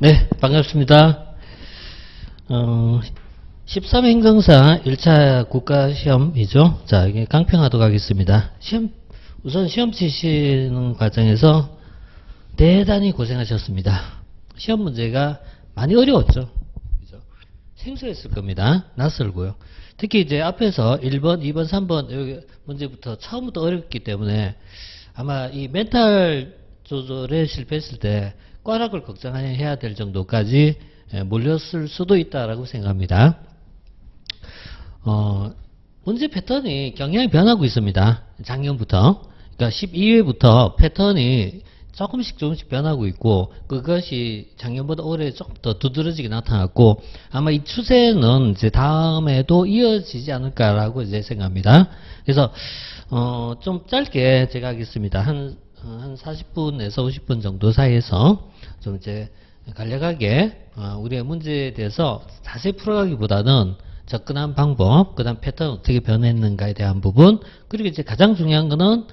네, 반갑습니다. 13회 행정사 1차 국가시험이죠. 자, 이게 강평하도록 하겠습니다. 우선 시험 치시는 과정에서 대단히 고생하셨습니다. 시험 문제가 많이 어려웠죠. 그죠? 생소했을 겁니다. 낯설고요. 특히 이제 앞에서 1번, 2번, 3번 여기 문제부터 처음부터 어렵기 때문에 아마 이 멘탈 조절에 실패했을 때 꽈락을 걱정해야 될 정도까지 몰렸을 수도 있다라고 생각합니다. 문제 패턴이 경향이 변하고 있습니다. 작년부터. 그러니까 12회부터 패턴이 조금씩 변하고 있고, 그것이 작년보다 올해 조금 더 두드러지게 나타났고, 아마 이 추세는 이제 다음에도 이어지지 않을까라고 이제 생각합니다. 그래서, 좀 짧게 제가 하겠습니다. 한 40분에서 50분 정도 사이에서 좀 이제 간략하게, 우리의 문제에 대해서 자세히 풀어가기보다는 접근한 방법, 그 다음 패턴 어떻게 변했는가에 대한 부분, 그리고 이제 가장 중요한 거는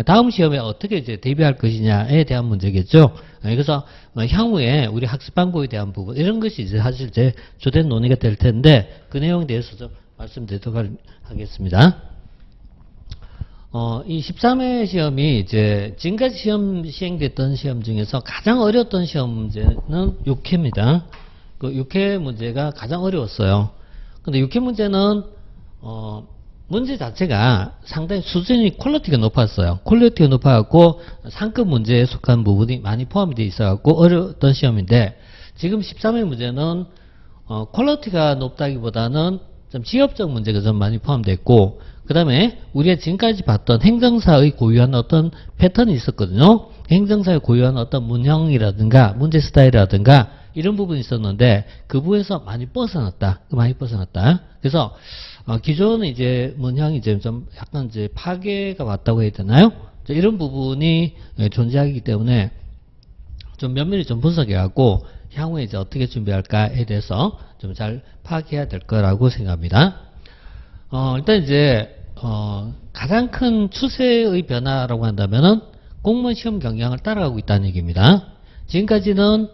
다음 시험에 어떻게 이제 대비할 것이냐에 대한 문제겠죠. 그래서 향후에 우리 학습 방법에 대한 부분, 이런 것이 이제 사실 제 주된 논의가 될 텐데, 그 내용에 대해서 좀 말씀드리도록 하겠습니다. 이 13회 시험이 이제 지금까지 시행됐던 시험 중에서 가장 어려웠던 시험 문제는 6회입니다. 그 6회 문제가 가장 어려웠어요. 근데 6회 문제는, 문제 자체가 상당히 수준이 퀄리티가 높았어요. 퀄리티가 높아갖고 상급 문제에 속한 부분이 많이 포함이 되어 있어갖고 어려웠던 시험인데, 지금 13회 문제는, 퀄리티가 높다기보다는 좀 지엽적 문제가 좀 많이 포함됐고, 그 다음에 우리가 지금까지 봤던 행정사의 고유한 어떤 패턴이 있었거든요. 행정사의 고유한 어떤 문형이라든가 문제 스타일이라든가 이런 부분이 있었는데, 그 부분에서 많이 벗어났다. 그래서 기존의 이제 문형이 이제 좀 약간 이제 파괴가 왔다고 해야 되나요? 이런 부분이 존재하기 때문에 좀 면밀히 좀 분석해 갖고 향후에 이제 어떻게 준비할까에 대해서 좀 잘 파악해야 될 거라고 생각합니다. 일단 이제 가장 큰 추세의 변화라고 한다면은 공무원 시험 경향을 따라가고 있다는 얘기입니다. 지금까지는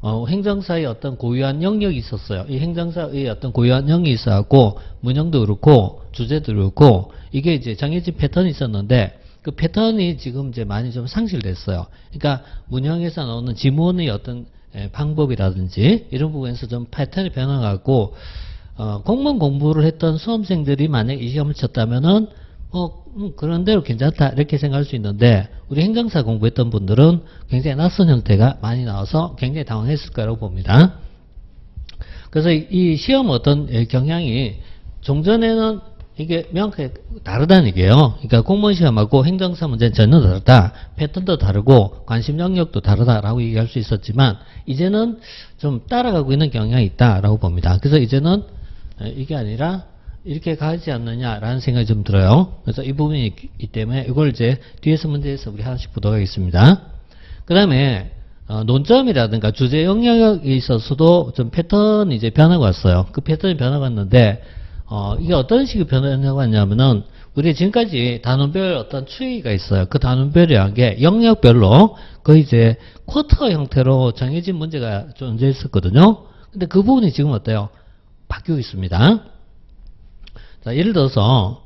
행정사의 어떤 고유한 영역이 있었어요. 이 행정사의 어떤 고유한 영역이 있어갖고 문형도 그렇고 주제도 그렇고 이게 이제 정해진 패턴이 있었는데, 그 패턴이 지금 이제 많이 좀 상실됐어요. 그러니까 문형에서 나오는 지문의 어떤 방법이라든지 이런 부분에서 좀 패턴이 변화가고, 공무원 공부를 했던 수험생들이 만약 이 시험을 쳤다면은 그런 대로 괜찮다 이렇게 생각할 수 있는데, 우리 행정사 공부했던 분들은 굉장히 낯선 형태가 많이 나와서 굉장히 당황했을 거라고 봅니다. 그래서 이 시험 어떤 경향이 종전에는 이게 명확하게 다르다는 얘기예요. 그러니까 공무원 시험하고 행정사 문제는 전혀 다르다. 패턴도 다르고 관심 영역도 다르다라고 얘기할 수 있었지만, 이제는 좀 따라가고 있는 경향이 있다라고 봅니다. 그래서 이제는 이게 아니라 이렇게 가지 않느냐라는 생각이 좀 들어요. 그래서 이 부분이 있기 때문에 이걸 이제 뒤에서 문제에서 우리 하나씩 보도록 하겠습니다. 그 다음에 논점이라든가 주제 영역에 있어서도 좀 패턴이 이제 변화가 왔어요. 그 패턴이 변화가 왔는데, 이게 어떤 식의 변화가 왔냐면은, 우리 지금까지 단원별 어떤 추이가 있어요. 그 단원별이라는 게 영역별로 거의 이제 쿼터 형태로 정해진 문제가 존재했었거든요. 근데 그 부분이 지금 어때요? 바뀌고 있습니다. 자, 예를 들어서,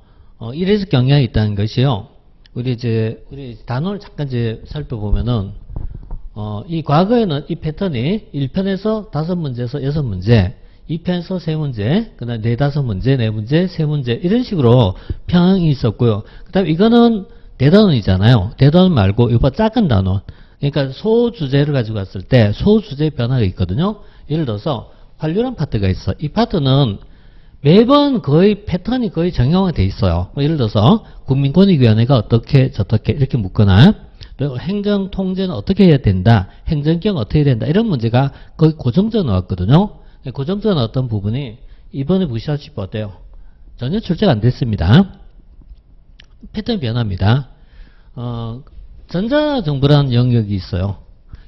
이래서 경향이 있다는 것이요. 우리 단원을 잠깐 이제 살펴보면은, 이 과거에는 이 패턴이 1편에서 5문제에서 6문제, 2편에서 3문제, 그 다음에 4, 5문제, 4문제, 3문제, 이런 식으로 평형이 있었고요. 그 다음에 이거는 대단원이잖아요. 대단원 말고, 이거 작은 단원. 그러니까 소주제를 가지고 왔을 때, 소주제 변화가 있거든요. 예를 들어서, 활류란 파트가 있어. 이 파트는 매번 거의 패턴이 거의 정형화 돼 있어요. 예를 들어서, 국민권익위원회가 어떻게, 저떻게, 이렇게 묻거나, 그리고 행정 통제는 어떻게 해야 된다, 행정경 어떻게 해야 된다, 이런 문제가 거의 고정져 나왔거든요. 고정져 나왔던 부분이 이번에 보시다시피 어때요? 전혀 출제가 안 됐습니다. 패턴이 변합니다. 전자정부라는 영역이 있어요.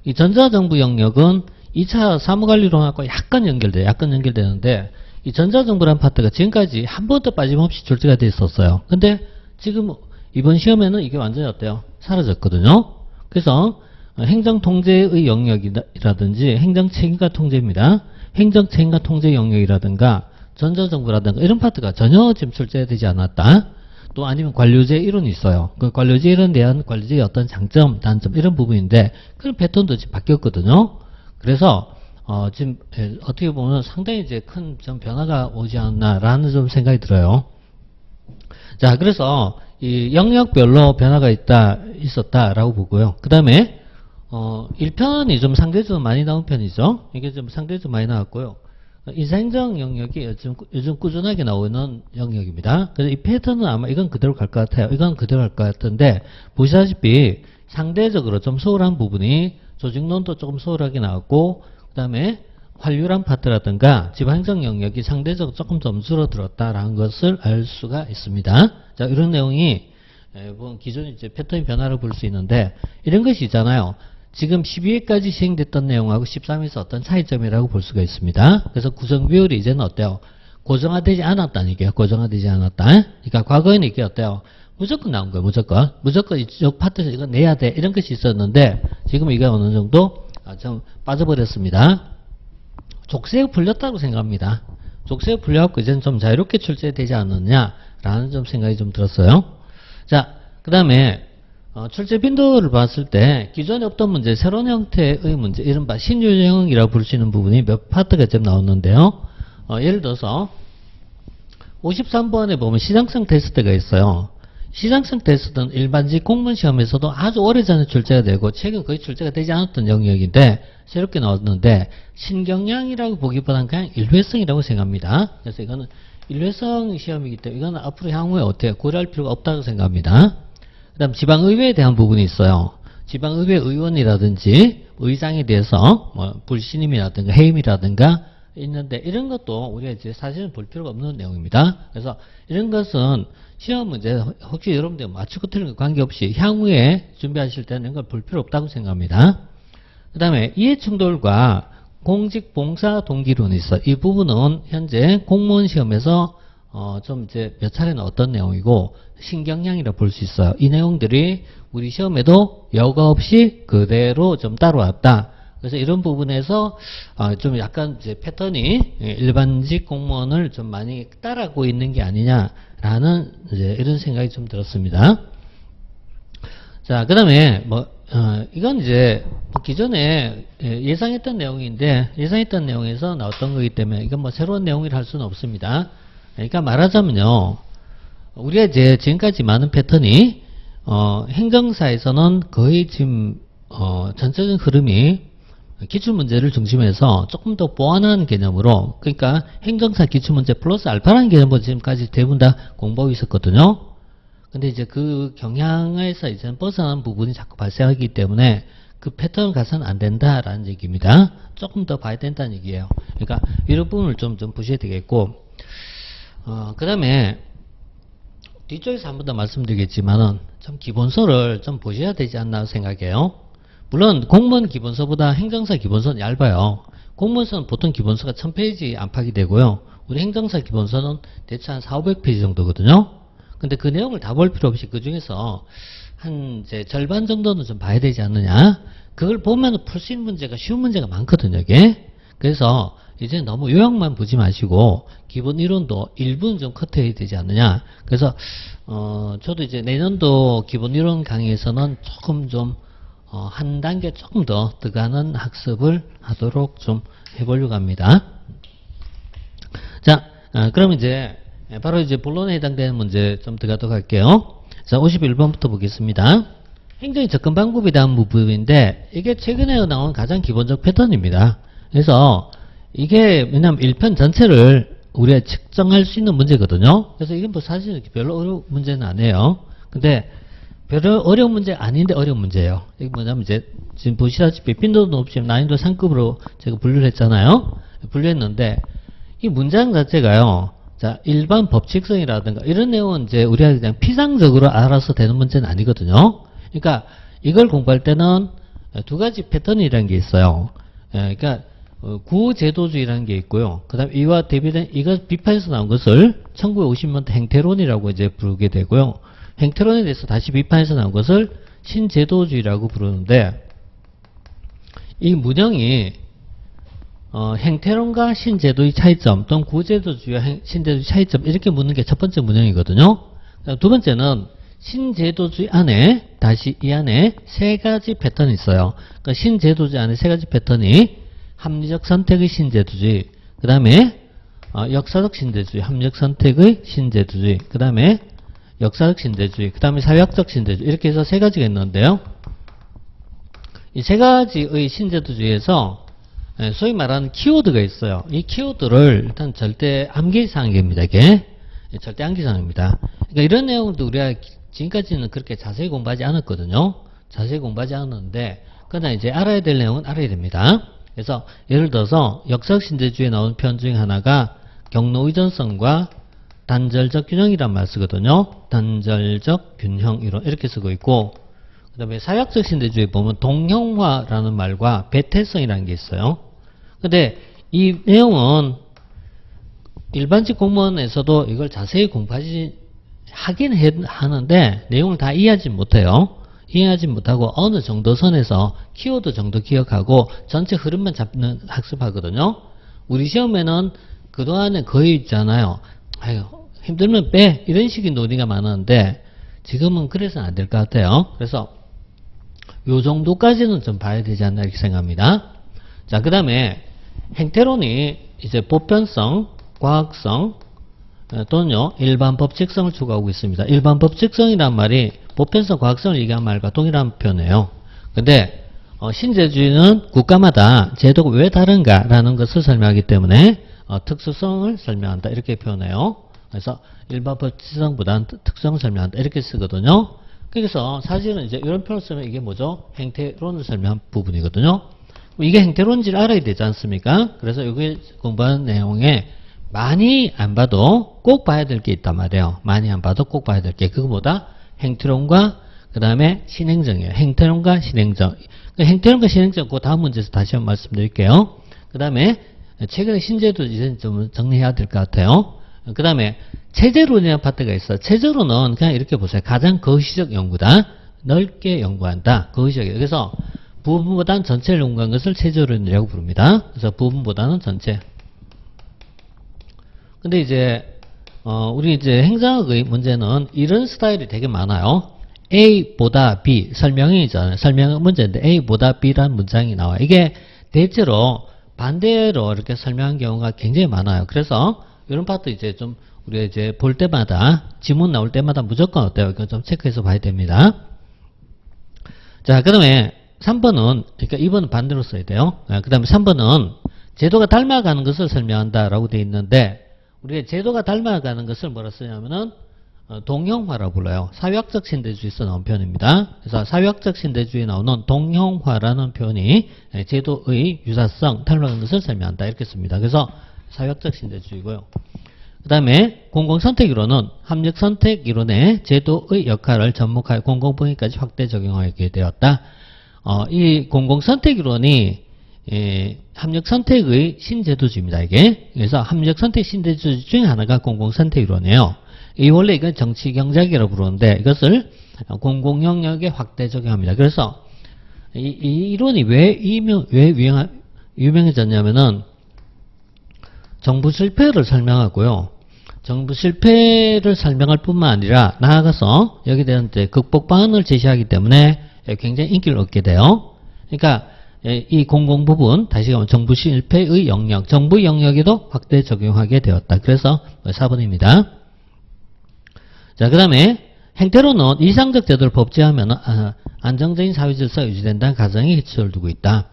이 전자정부 영역은 2차 사무관리론하고 약간 연결되는데, 이 전자정부라는 파트가 지금까지 한 번도 빠짐없이 출제가 돼 있었어요. 근데 지금 이번 시험에는 이게 완전히 어때요? 사라졌거든요. 그래서 행정통제의 영역이라든지 행정책임과 통제입니다. 행정책임과 통제 영역이라든가 전자정부라든가 이런 파트가 전혀 지금 출제되지 않았다. 또 아니면 관료제 이론이 있어요. 그 관료제 이론에 대한 관료제의 어떤 장점, 단점 이런 부분인데 그런 패턴도 지금 바뀌었거든요. 그래서 지금 어떻게 보면 상당히 이제 큰 좀 변화가 오지 않나라는 좀 생각이 들어요. 자, 그래서 이 영역별로 변화가 있었다라고 보고요. 그 다음에 1편이 좀 상대적으로 많이 나온 편이죠. 이게 좀 상대적으로 많이 나왔고요. 인사행정 영역이 요즘 꾸준하게 나오는 영역입니다. 그래서 이 패턴은 아마 이건 그대로 갈 것 같아요. 이건 그대로 갈 것 같은데 보시다시피 상대적으로 좀 소홀한 부분이 조직론도 조금 소홀하게 나왔고 그 다음에 활률한 파트라든가 지방행정 영역이 상대적으로 조금 좀 줄어들었다라는 것을 알 수가 있습니다. 자, 이런 내용이 기존 이제 패턴 변화를 볼 수 있는데 이런 것이 있잖아요. 지금 12회까지 시행됐던 내용하고 13회에서 어떤 차이점이라고 볼 수가 있습니다. 그래서 구성 비율이 이제는 어때요? 고정화되지 않았다는 얘기예요. 고정화되지 않았다. 그러니까 과거에는 이게 어때요? 무조건 나온 거예요. 무조건 이쪽 파트에서 이거 내야 돼. 이런 것이 있었는데 지금 이게 어느 정도 좀 빠져버렸습니다. 족쇄가 풀렸다고 생각합니다. 족쇄가 풀려갖고 이제는 좀 자유롭게 출제되지 않느냐라는 좀 생각이 좀 들었어요. 자, 그 다음에 출제 빈도를 봤을 때 기존에 없던 문제, 새로운 형태의 문제, 이른바 신유형이라고 부르시는 부분이 몇 파트가 좀 나오는데요. 예를 들어서 53번에 보면 시장성 테스트가 있어요. 시장성 테스트는 일반직 공무원 시험에서도 아주 오래전에 출제가 되고 최근 거의 출제가 되지 않았던 영역인데 새롭게 나왔는데 신경량이라고 보기보다는 그냥 일회성이라고 생각합니다. 그래서 이거는 일회성 시험이기 때문에 이거는 앞으로 향후에 어떻게 고려할 필요가 없다고 생각합니다. 그 다음 지방의회에 대한 부분이 있어요. 지방의회 의원이라든지 의장에 대해서 뭐 불신임이라든가 해임이라든가 있는데 이런 것도 우리가 이제 사실은 볼 필요가 없는 내용입니다. 그래서 이런 것은 시험 문제 혹시 여러분들 맞추고 틀린 거 관계없이 향후에 준비하실 때는 이걸 볼 필요 없다고 생각합니다. 그 다음에 이해충돌과 공직봉사 동기론이 있어. 이 부분은 현재 공무원 시험에서 좀 이제 몇 차례 나왔던 내용이고 신경량이라 볼 수 있어요. 이 내용들이 우리 시험에도 여과 없이 그대로 좀 따라왔다. 그래서 이런 부분에서 좀 약간 이제 패턴이 일반직 공무원을 좀 많이 따라하고 있는 게 아니냐라는 이제 이런 생각이 좀 들었습니다. 자, 그 다음에 이건 이제 기존에 예상했던 내용인데 예상했던 내용에서 나왔던 거기 때문에 이건 뭐 새로운 내용이라 할 수는 없습니다. 그러니까 말하자면요, 우리가 이제 지금까지 많은 패턴이 행정사에서는 거의 지금 전체적인 흐름이 기출문제를 중심해서 조금 더 보완한 개념으로, 그러니까 행정사 기출문제 플러스 알파라는 개념으로 지금까지 대부분 다 공부하고 있었거든요. 근데 이제 그 경향에서 이제는 벗어난 부분이 자꾸 발생하기 때문에 그 패턴을 가서는 안 된다라는 얘기입니다. 조금 더 봐야 된다는 얘기예요. 그러니까 이런 부분을 좀 보셔야 되겠고, 그 다음에 뒤쪽에서 한 번 더 말씀드리겠지만은 좀 기본서를 좀 보셔야 되지 않나 생각해요. 물론 공무원 기본서보다 행정사 기본서는 얇아요. 공무원서는 보통 기본서가 1000페이지 안팎이 되고요. 우리 행정사 기본서는 대충 한 400~500페이지 정도거든요. 근데 그 내용을 다 볼 필요 없이 그 중에서 한 이제 절반 정도는 좀 봐야 되지 않느냐. 그걸 보면 풀 수 있는 문제가 쉬운 문제가 많거든요, 이게. 그래서 이제 너무 요약만 보지 마시고 기본 이론도 일부는 좀 커트해야 되지 않느냐. 그래서 저도 이제 내년도 기본 이론 강의에서는 조금 좀 한 단계 조금 더 들어가는 학습을 하도록 좀 해보려고 합니다. 자, 그럼 이제 바로 이제 본론에 해당되는 문제 좀 들어가도록 할게요. 자, 51번부터 보겠습니다. 행정의 접근 방법에 대한 부분인데 이게 최근에 나온 가장 기본적 패턴입니다. 그래서 이게 왜냐면 1편 전체를 우리가 측정할 수 있는 문제거든요. 그래서 이게 뭐 사실 별로 어려운 문제는 아니에요. 근데 별로 어려운 문제 아닌데 어려운 문제예요. 이게 뭐냐면 이제 지금 보시다시피 빈도도 높이 난이도 상급으로 제가 분류를 했잖아요. 분류했는데 이 문장 자체가요. 자, 일반 법칙성이라든가 이런 내용은 이제 우리가 그냥 피상적으로 알아서 되는 문제는 아니거든요. 그러니까 이걸 공부할 때는 두 가지 패턴이라는 게 있어요. 그러니까 구제도주의라는 게 있고요. 그 다음에 이와 대비된 이것 비판에서 나온 것을 1950년대 행태론이라고 이제 부르게 되고요. 행태론에 대해서 다시 비판해서 나온 것을 신제도주의라고 부르는데, 이 문형이 행태론과 신제도의 차이점 또는 구제도주의와 신제도의 차이점 이렇게 묻는 게 첫 번째 문형이거든요. 두 번째는 신제도주의 안에 다시 이 안에 세 가지 패턴이 있어요. 그러니까 신제도주의 안에 세 가지 패턴이 합리적 선택의 신제도주의, 그 다음에 역사적 신제주의, 합리적 선택의 신제도주의, 그 다음에 역사적 신제주의, 그 다음에 사회학적 신제주의 이렇게 해서 세 가지가 있는데요. 이 세 가지의 신제도주의에서 소위 말하는 키워드가 있어요. 이 키워드를 일단 절대 암기사항입니다. 이게 절대 암기사항입니다. 그러니까 이런 내용도 우리가 지금까지는 그렇게 자세히 공부하지 않았거든요. 자세히 공부하지 않았는데 그러나 이제 알아야 될 내용은 알아야 됩니다. 그래서 예를 들어서 역사적 신제주의에 나오는 표현 중에 하나가 경로의존성과 단절적 균형이란 말 쓰거든요. 단절적 균형 이론 이렇게 쓰고 있고, 그 다음에 사회학적 신제주의에 보면 동형화라는 말과 배태성이라는 게 있어요. 근데 이 내용은 일반직 공무원에서도 이걸 자세히 하긴 하는데 내용을 다 이해하지 못해요. 이해하지 못하고 어느 정도 선에서 키워드 정도 기억하고 전체 흐름만 잡는 학습하거든요. 우리 시험에는 그동안에 거의 있잖아요. 아유, 힘들면 빼 이런 식의 논의가 많았는데 지금은 그래서는 안 될 것 같아요. 그래서 요 정도까지는 좀 봐야 되지 않나 이렇게 생각합니다. 자, 그 다음에 행태론이 이제 보편성, 과학성 또는요 일반 법칙성을 추구하고 있습니다. 일반 법칙성이란 말이 보편성, 과학성을 얘기한 말과 동일한 표현이에요. 근데 신제주의는 국가마다 제도가 왜 다른가라는 것을 설명하기 때문에 특수성을 설명한다 이렇게 표현해요. 그래서 일반 법칙성보다는 특성을 설명한다 이렇게 쓰거든요. 그래서 사실은 이제 이런 표현을 쓰면 이게 뭐죠? 행태론을 설명한 부분이거든요. 이게 행태론인지를 알아야 되지 않습니까? 그래서 여기 공부하는 내용에 많이 안 봐도 꼭 봐야 될 게 있단 말이에요. 많이 안 봐도 꼭 봐야 될 게 그거보다 행태론과 그 다음에 신행정이에요. 행태론과 신행정. 행태론과 신행정 그 다음 문제에서 다시 한번 말씀드릴게요. 그 다음에 최근에 신제도 이제 좀 정리해야 될 것 같아요. 그 다음에 체제론이라는 파트가 있어요. 체제론은 그냥 이렇게 보세요. 가장 거시적 연구다. 넓게 연구한다. 거시적이에요. 그래서 부분보다는 전체를 연구한 것을 체제론이라고 부릅니다. 그래서 부분보다는 전체. 근데 이제 우리 이제 행정학의 문제는 이런 스타일이 되게 많아요. A보다 B 설명이잖아요. 설명 문제인데 A보다 B라는 문장이 나와요. 이게 대체로 반대로 이렇게 설명한 경우가 굉장히 많아요. 그래서 이런 파트 이제 좀 우리가 이제 볼 때마다 지문 나올 때마다 무조건 어때요? 이거 좀 체크해서 봐야 됩니다. 자, 그 다음에 3번은 그러니까 2번은 반대로 써야 돼요. 그 다음에 3번은 제도가 닮아가는 것을 설명한다라고 되어 있는데 우리가 제도가 닮아가는 것을 뭐라 쓰냐면은 동형화라고 불러요. 사회학적 신대주의에서 나온 표현입니다. 그래서 사회학적 신대주의에 나오는 동형화라는 표현이 제도의 유사성, 닮아가는 것을 설명한다 이렇게 씁니다. 그래서 사회학적 신대주의고요. 그 다음에 공공선택이론은 합력선택이론의 제도의 역할을 접목하여 공공분위기까지 확대 적용하게 되었다. 이 공공선택이론이 합력선택의 신제도주의입니다. 이게 그래서 합력선택 신제도주의 중에 하나가 공공선택이론이에요. 이 원래 이건 정치경제학이라고 부르는데 이것을 공공영역에 확대 적용합니다. 그래서 이 이론이 왜 유명해졌냐면은 정부 실패를 설명하고요. 정부 실패를 설명할 뿐만 아니라 나아가서 여기에 대한 이제 극복 방안을 제시하기 때문에 굉장히 인기를 얻게 돼요. 그러니까 이 공공 부분 다시 가면 정부 실패의 영역, 정부의 영역에도 확대 적용하게 되었다. 그래서 4번입니다. 자, 그 다음에 행태로는 이상적 제도를 법제하면 안정적인 사회 질서가 유지된다는 가정에 기초를 두고 있다.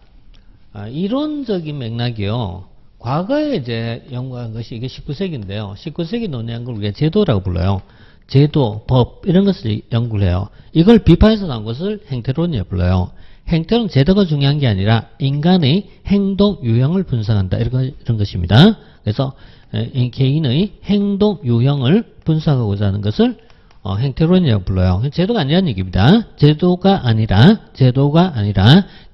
이론적인 맥락이요. 과거에 이제 연구한 것이 이게 19세기인데요. 19세기 논의한 걸 우리가 제도라고 불러요. 제도, 법 이런 것을 연구를 해요. 이걸 비판해서 나온 것을 행태론이라고 불러요. 행태는 제도가 중요한 게 아니라 인간의 행동 유형을 분석한다 이런 것입니다. 그래서 개인의 행동 유형을 분석하고자 하는 것을 행태론이라고 불러요. 제도가 아니라는 얘기입니다. 제도가 아니라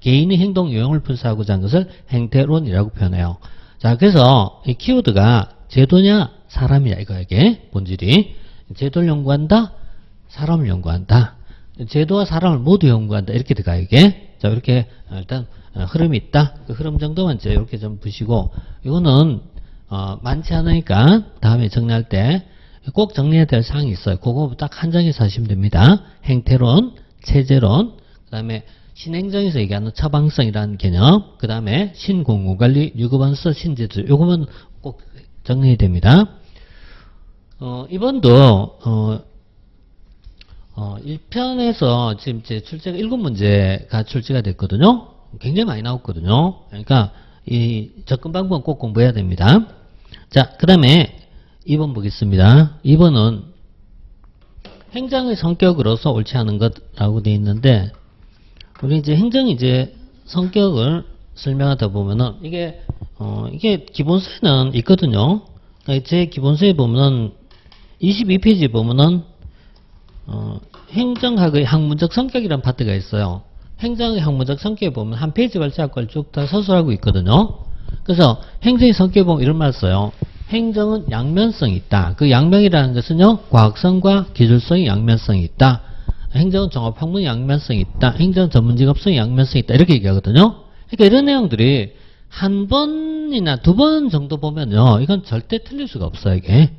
개인의 행동 유형을 분석하고자 하는 것을 행태론이라고 표현해요. 자, 그래서 이 키워드가 제도냐 사람이냐 이게 본질이 제도를 연구한다, 사람을 연구한다. 제도와 사람을 모두 연구한다 이렇게 들어가요. 이게. 자, 이렇게 일단 흐름이 있다. 그 흐름 정도만 이제 이렇게 좀 보시고, 이거는 많지 않으니까 다음에 정리할 때 꼭 정리해야 될 사항이 있어요. 그거 딱 한 장에서 하시면 됩니다. 행태론, 체제론, 그 다음에 신행정에서 얘기하는 처방성이라는 개념, 그 다음에 신공무관리, 유급원서, 신제주, 요거만 꼭 정리해야 됩니다. 이번도 1편에서 지금 이제 출제가 7문제가 출제가 됐거든요. 굉장히 많이 나왔거든요. 그러니까 이 접근 방법은 꼭 공부해야 됩니다. 자, 그 다음에 2번 보겠습니다. 2번은 행정의 성격으로서 옳지 않은 것라고 되어 있는데, 우리 이제 행정이 이제 성격을 설명하다 보면은 이게 기본서에는 있거든요. 그러니까 제 기본서에 보면은 22페이지에 보면은 행정학의 학문적 성격이라는 파트가 있어요. 행정의 학문적 성격에 보면 한 페이지 발자국을 쭉 다 서술하고 있거든요. 그래서 행정의 성격에 보면 이런 말 써요. 행정은 양면성이 있다. 그 양면이라는 것은요, 과학성과 기술성의 양면성이 있다. 행정은 종합학문의 양면성이 있다. 행정 전문직업성의 양면성이 있다. 이렇게 얘기하거든요. 그러니까 이런 내용들이 한 번이나 두 번 정도 보면요, 이건 절대 틀릴 수가 없어요, 이게.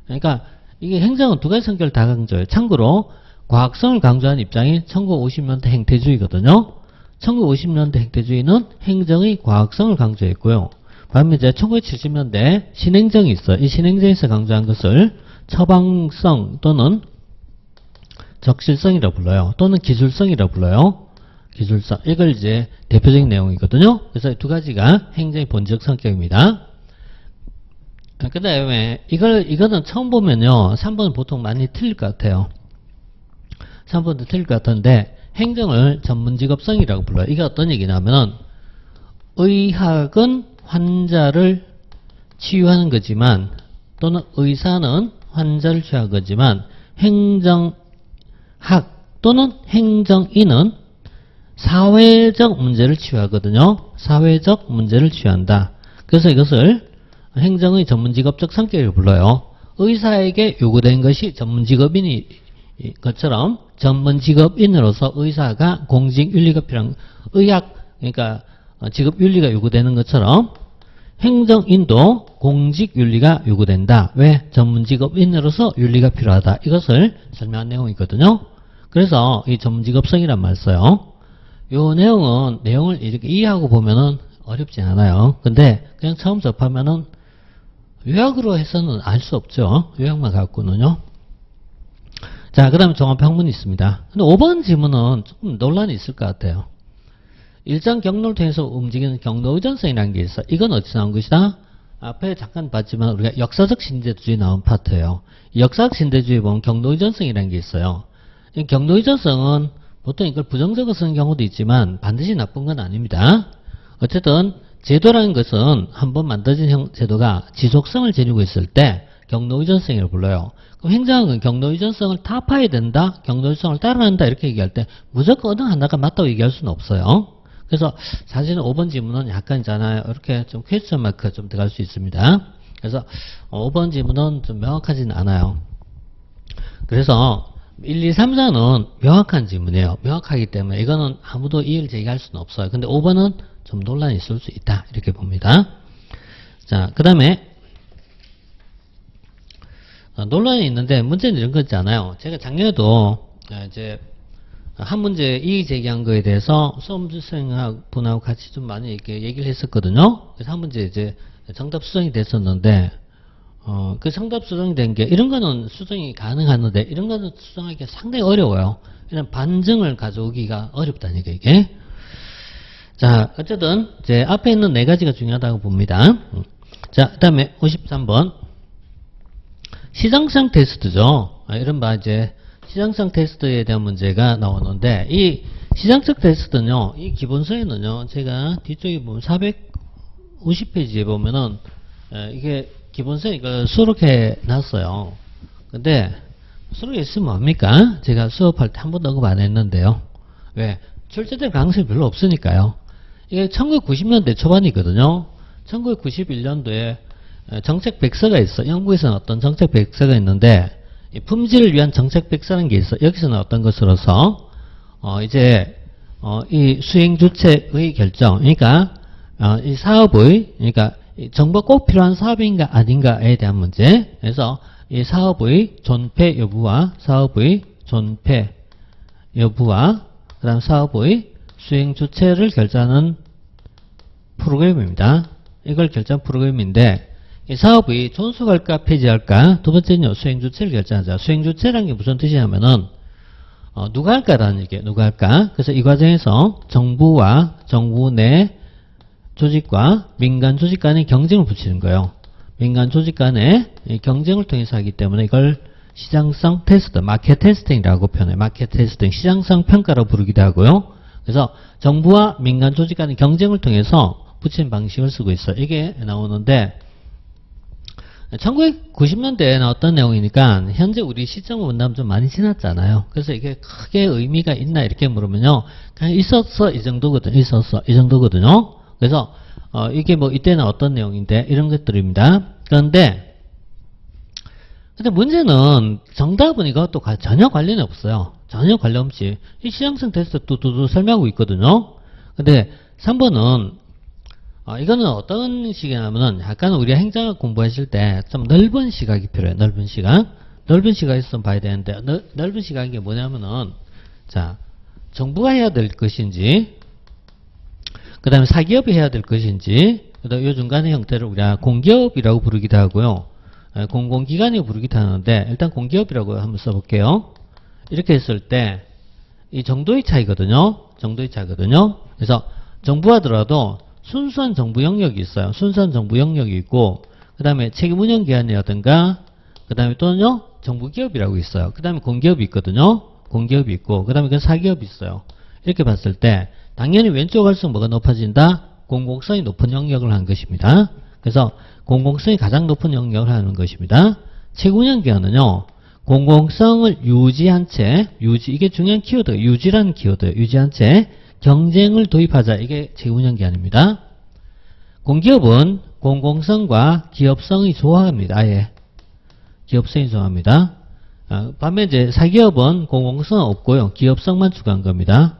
그러니까 이게 행정은 두 가지 성격을 다 강조해요. 참고로 과학성을 강조하는 입장이 1950년대 행태주의거든요. 1950년대 행태주의는 행정의 과학성을 강조했고요. 반면 이제 1970년대 신행정이 있어요. 이 신행정에서 강조한 것을 처방성 또는 적실성이라고 불러요. 또는 기술성이라고 불러요. 기술성. 이걸 이제 대표적인 내용이거든요. 그래서 이 두 가지가 행정의 본질적 성격입니다. 그 다음에 이거는 처음 보면요, 3번은 보통 많이 틀릴 것 같아요. 3번도 틀릴 것 같은데, 행정을 전문직업성이라고 불러요. 이게 어떤 얘기냐면은, 의학은 환자를 치유하는 거지만, 또는 의사는 환자를 치유하는 거지만, 행정학 또는 행정인은 사회적 문제를 치유하거든요. 사회적 문제를 치유한다. 그래서 이것을 행정의 전문직업적 성격을 불러요. 의사에게 요구된 것이 전문직업인이 것처럼 전문직업인으로서 의사가 공직윤리가 필요한, 의학, 그러니까 직업윤리가 요구되는 것처럼 행정인도 공직윤리가 요구된다. 왜? 전문직업인으로서 윤리가 필요하다. 이것을 설명한 내용이거든요. 그래서 이 전문직업성이란 말 써요. 요 내용을 이렇게 이해하고 보면은 어렵지 않아요. 근데 그냥 처음 접하면은 요약으로 해서는 알 수 없죠. 요약만 갖고는요. 자, 그 다음에 종합학문이 있습니다. 근데 5번 질문은 조금 논란이 있을 것 같아요. 일정 경로를 통해서 움직이는 경로의존성이라는 게 있어. 이건 어디서 나온 것이다? 앞에 잠깐 봤지만 우리가 역사적 신대주의 나온 파트예요. 역사적 신대주의에 보면 경로의존성이라는 게 있어요. 이 경로의존성은 보통 이걸 부정적으로 쓰는 경우도 있지만 반드시 나쁜 건 아닙니다. 어쨌든 제도라는 것은 한번 만들어진 제도가 지속성을 지니고 있을 때 경로의존성이라고 불러요. 그럼 행정은 경로의존성을 타파해야 된다, 경로의존성을 따라한다 이렇게 얘기할 때 무조건 어느 하나가 맞다고 얘기할 수는 없어요. 그래서 사실은 5번 질문은 약간 있잖아요. 이렇게 좀 퀘스천 마크가 좀 들어갈 수 있습니다. 그래서 5번 질문은 좀 명확하지는 않아요. 그래서 1, 2, 3, 4는 명확한 질문이에요. 명확하기 때문에 이거는 아무도 이의를 제기할 수는 없어요. 근데 5번은 좀 논란이 있을 수 있다. 이렇게 봅니다. 자, 그 다음에 논란이 있는데 문제는 이런 거 있잖아요. 제가 작년에도 이제 한 문제 이의 제기한 거에 대해서 수험생분하고 같이 좀 많이 이렇게 얘기를 했었거든요. 그래서 한 문제 이제 정답 수정이 됐었는데, 그 정답 수정이 된 게, 이런 거는 수정이 가능하는데, 이런 거는 수정하기가 상당히 어려워요. 이런 반증을 가져오기가 어렵다니까, 이게. 자, 어쨌든, 이제 앞에 있는 네 가지가 중요하다고 봅니다. 자, 그 다음에 53번. 시장성 테스트죠. 이른바 이제, 시장성 테스트에 대한 문제가 나오는데, 이 시장성 테스트는요, 이 기본서에는요, 제가 뒤쪽에 보면 450페이지에 보면은, 이게 기본서에 이걸 수록해 놨어요. 근데, 수록해 있으면 뭡니까? 제가 수업할 때 한 번도 언급 안 했는데요. 왜? 출제될 가능성이 별로 없으니까요. 이게 1990년대 초반이거든요. 1991년도에 정책 백서가 있어. 영국에서는 어떤 정책 백서가 있는데, 품질을 위한 정책 백서라는 게 있어. 여기서는 어떤 것으로서 이제 이 수행 주체의 결정, 그러니까 이 사업의, 그러니까 정부가 꼭 필요한 사업인가 아닌가에 대한 문제. 그래서 이 사업의 존폐 여부와 사업의 존폐 여부와 그다음 사업의 수행 주체를 결정하는 프로그램입니다. 이걸 결정 프로그램인데 이 사업이 존속할까 폐지할까, 두 번째는요 수행 주체를 결정하자. 수행 주체라는 게 무슨 뜻이냐면은 누가 할까라는 얘기예요. 누가 할까? 그래서 이 과정에서 정부와 정부 내 조직과 민간 조직 간의 경쟁을 붙이는 거예요. 민간 조직 간의 경쟁을 통해서 하기 때문에 이걸 시장성 테스트, 마켓 테스팅이라고 표현해요. 마켓 테스팅, 시장성 평가라고 부르기도 하고요. 그래서 정부와 민간 조직 간의 경쟁을 통해서 붙이는 방식을 쓰고 있어요. 이게 나오는데 1990년대에 나왔던 내용이니까 현재 우리 시점을 본다면 좀 많이 지났잖아요. 그래서 이게 크게 의미가 있나 이렇게 물으면요, 그냥 있었어 이 정도거든요. 있었어 이 정도거든요. 그래서 이게 뭐 이때는 어떤 내용인데 이런 것들입니다. 그런데 문제는 정답은 이것도 전혀 관련이 없어요. 전혀 관련 없이 이 시장성 테스트 뚜뚜뚜 설명하고 있거든요. 근데 3번은 이거는 어떤 식이냐면은 약간 우리가 행정학 공부하실 때 좀 넓은 시각이 필요해요. 넓은 시각. 넓은 시각에서 좀 봐야 되는데 넓은 시각이 뭐냐면은 자, 정부가 해야 될 것인지 그 다음에 사기업이 해야 될 것인지 그 다음에 이 중간의 형태를 우리가 공기업이라고 부르기도 하고요. 공공기관이라고 부르기도 하는데 일단 공기업이라고 한번 써볼게요. 이렇게 했을 때 이 정도의 차이거든요. 정도의 차이거든요. 그래서 정부 하더라도 순수한 정부 영역이 있어요. 순수한 정부 영역이 있고 그 다음에 책임운영기관이라든가 그 다음에 또는요 정부기업이라고 있어요. 그 다음에 공기업이 있거든요. 공기업이 있고 그 다음에 그 사기업이 있어요. 이렇게 봤을 때 당연히 왼쪽 갈수록 뭐가 높아진다? 공공성이 높은 영역을 하는 것입니다. 그래서 공공성이 가장 높은 영역을 하는 것입니다. 책임운영기관은요 공공성을 유지한 채 이게 중요한 키워드예요. 유지라는 키워드, 유지한 채 경쟁을 도입하자. 이게 책임운영기관입니다. 공기업은 공공성과 기업성이 조화합니다. 아예 기업성이 조화합니다. 반면 이제 사기업은 공공성은 없고요. 기업성만 추구한 겁니다.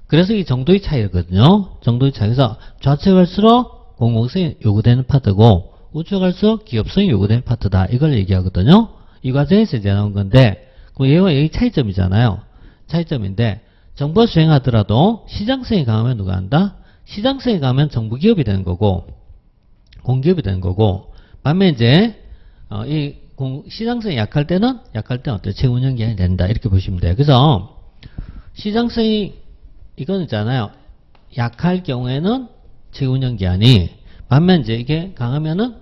그래서 이 정도의 차이거든요. 정도의 차이에서 좌측 갈수록 공공성이 요구되는 파트고 우측 갈수록 기업성이 요구되는 파트다. 이걸 얘기하거든요. 이 과정에서 이제 나온 건데 얘와 여기 차이점이잖아요. 차이점인데 정부가 수행하더라도 시장성이 강하면 누가 한다? 시장성이 강하면 정부기업이 되는 거고 공기업이 되는 거고 반면 이제 시장성이 약할 때는 어때요? 책임운영기관이 된다. 이렇게 보시면 돼요. 그래서 시장성이 이건 있잖아요. 약할 경우에는 책임운영기관이 반면 이제 이게 강하면은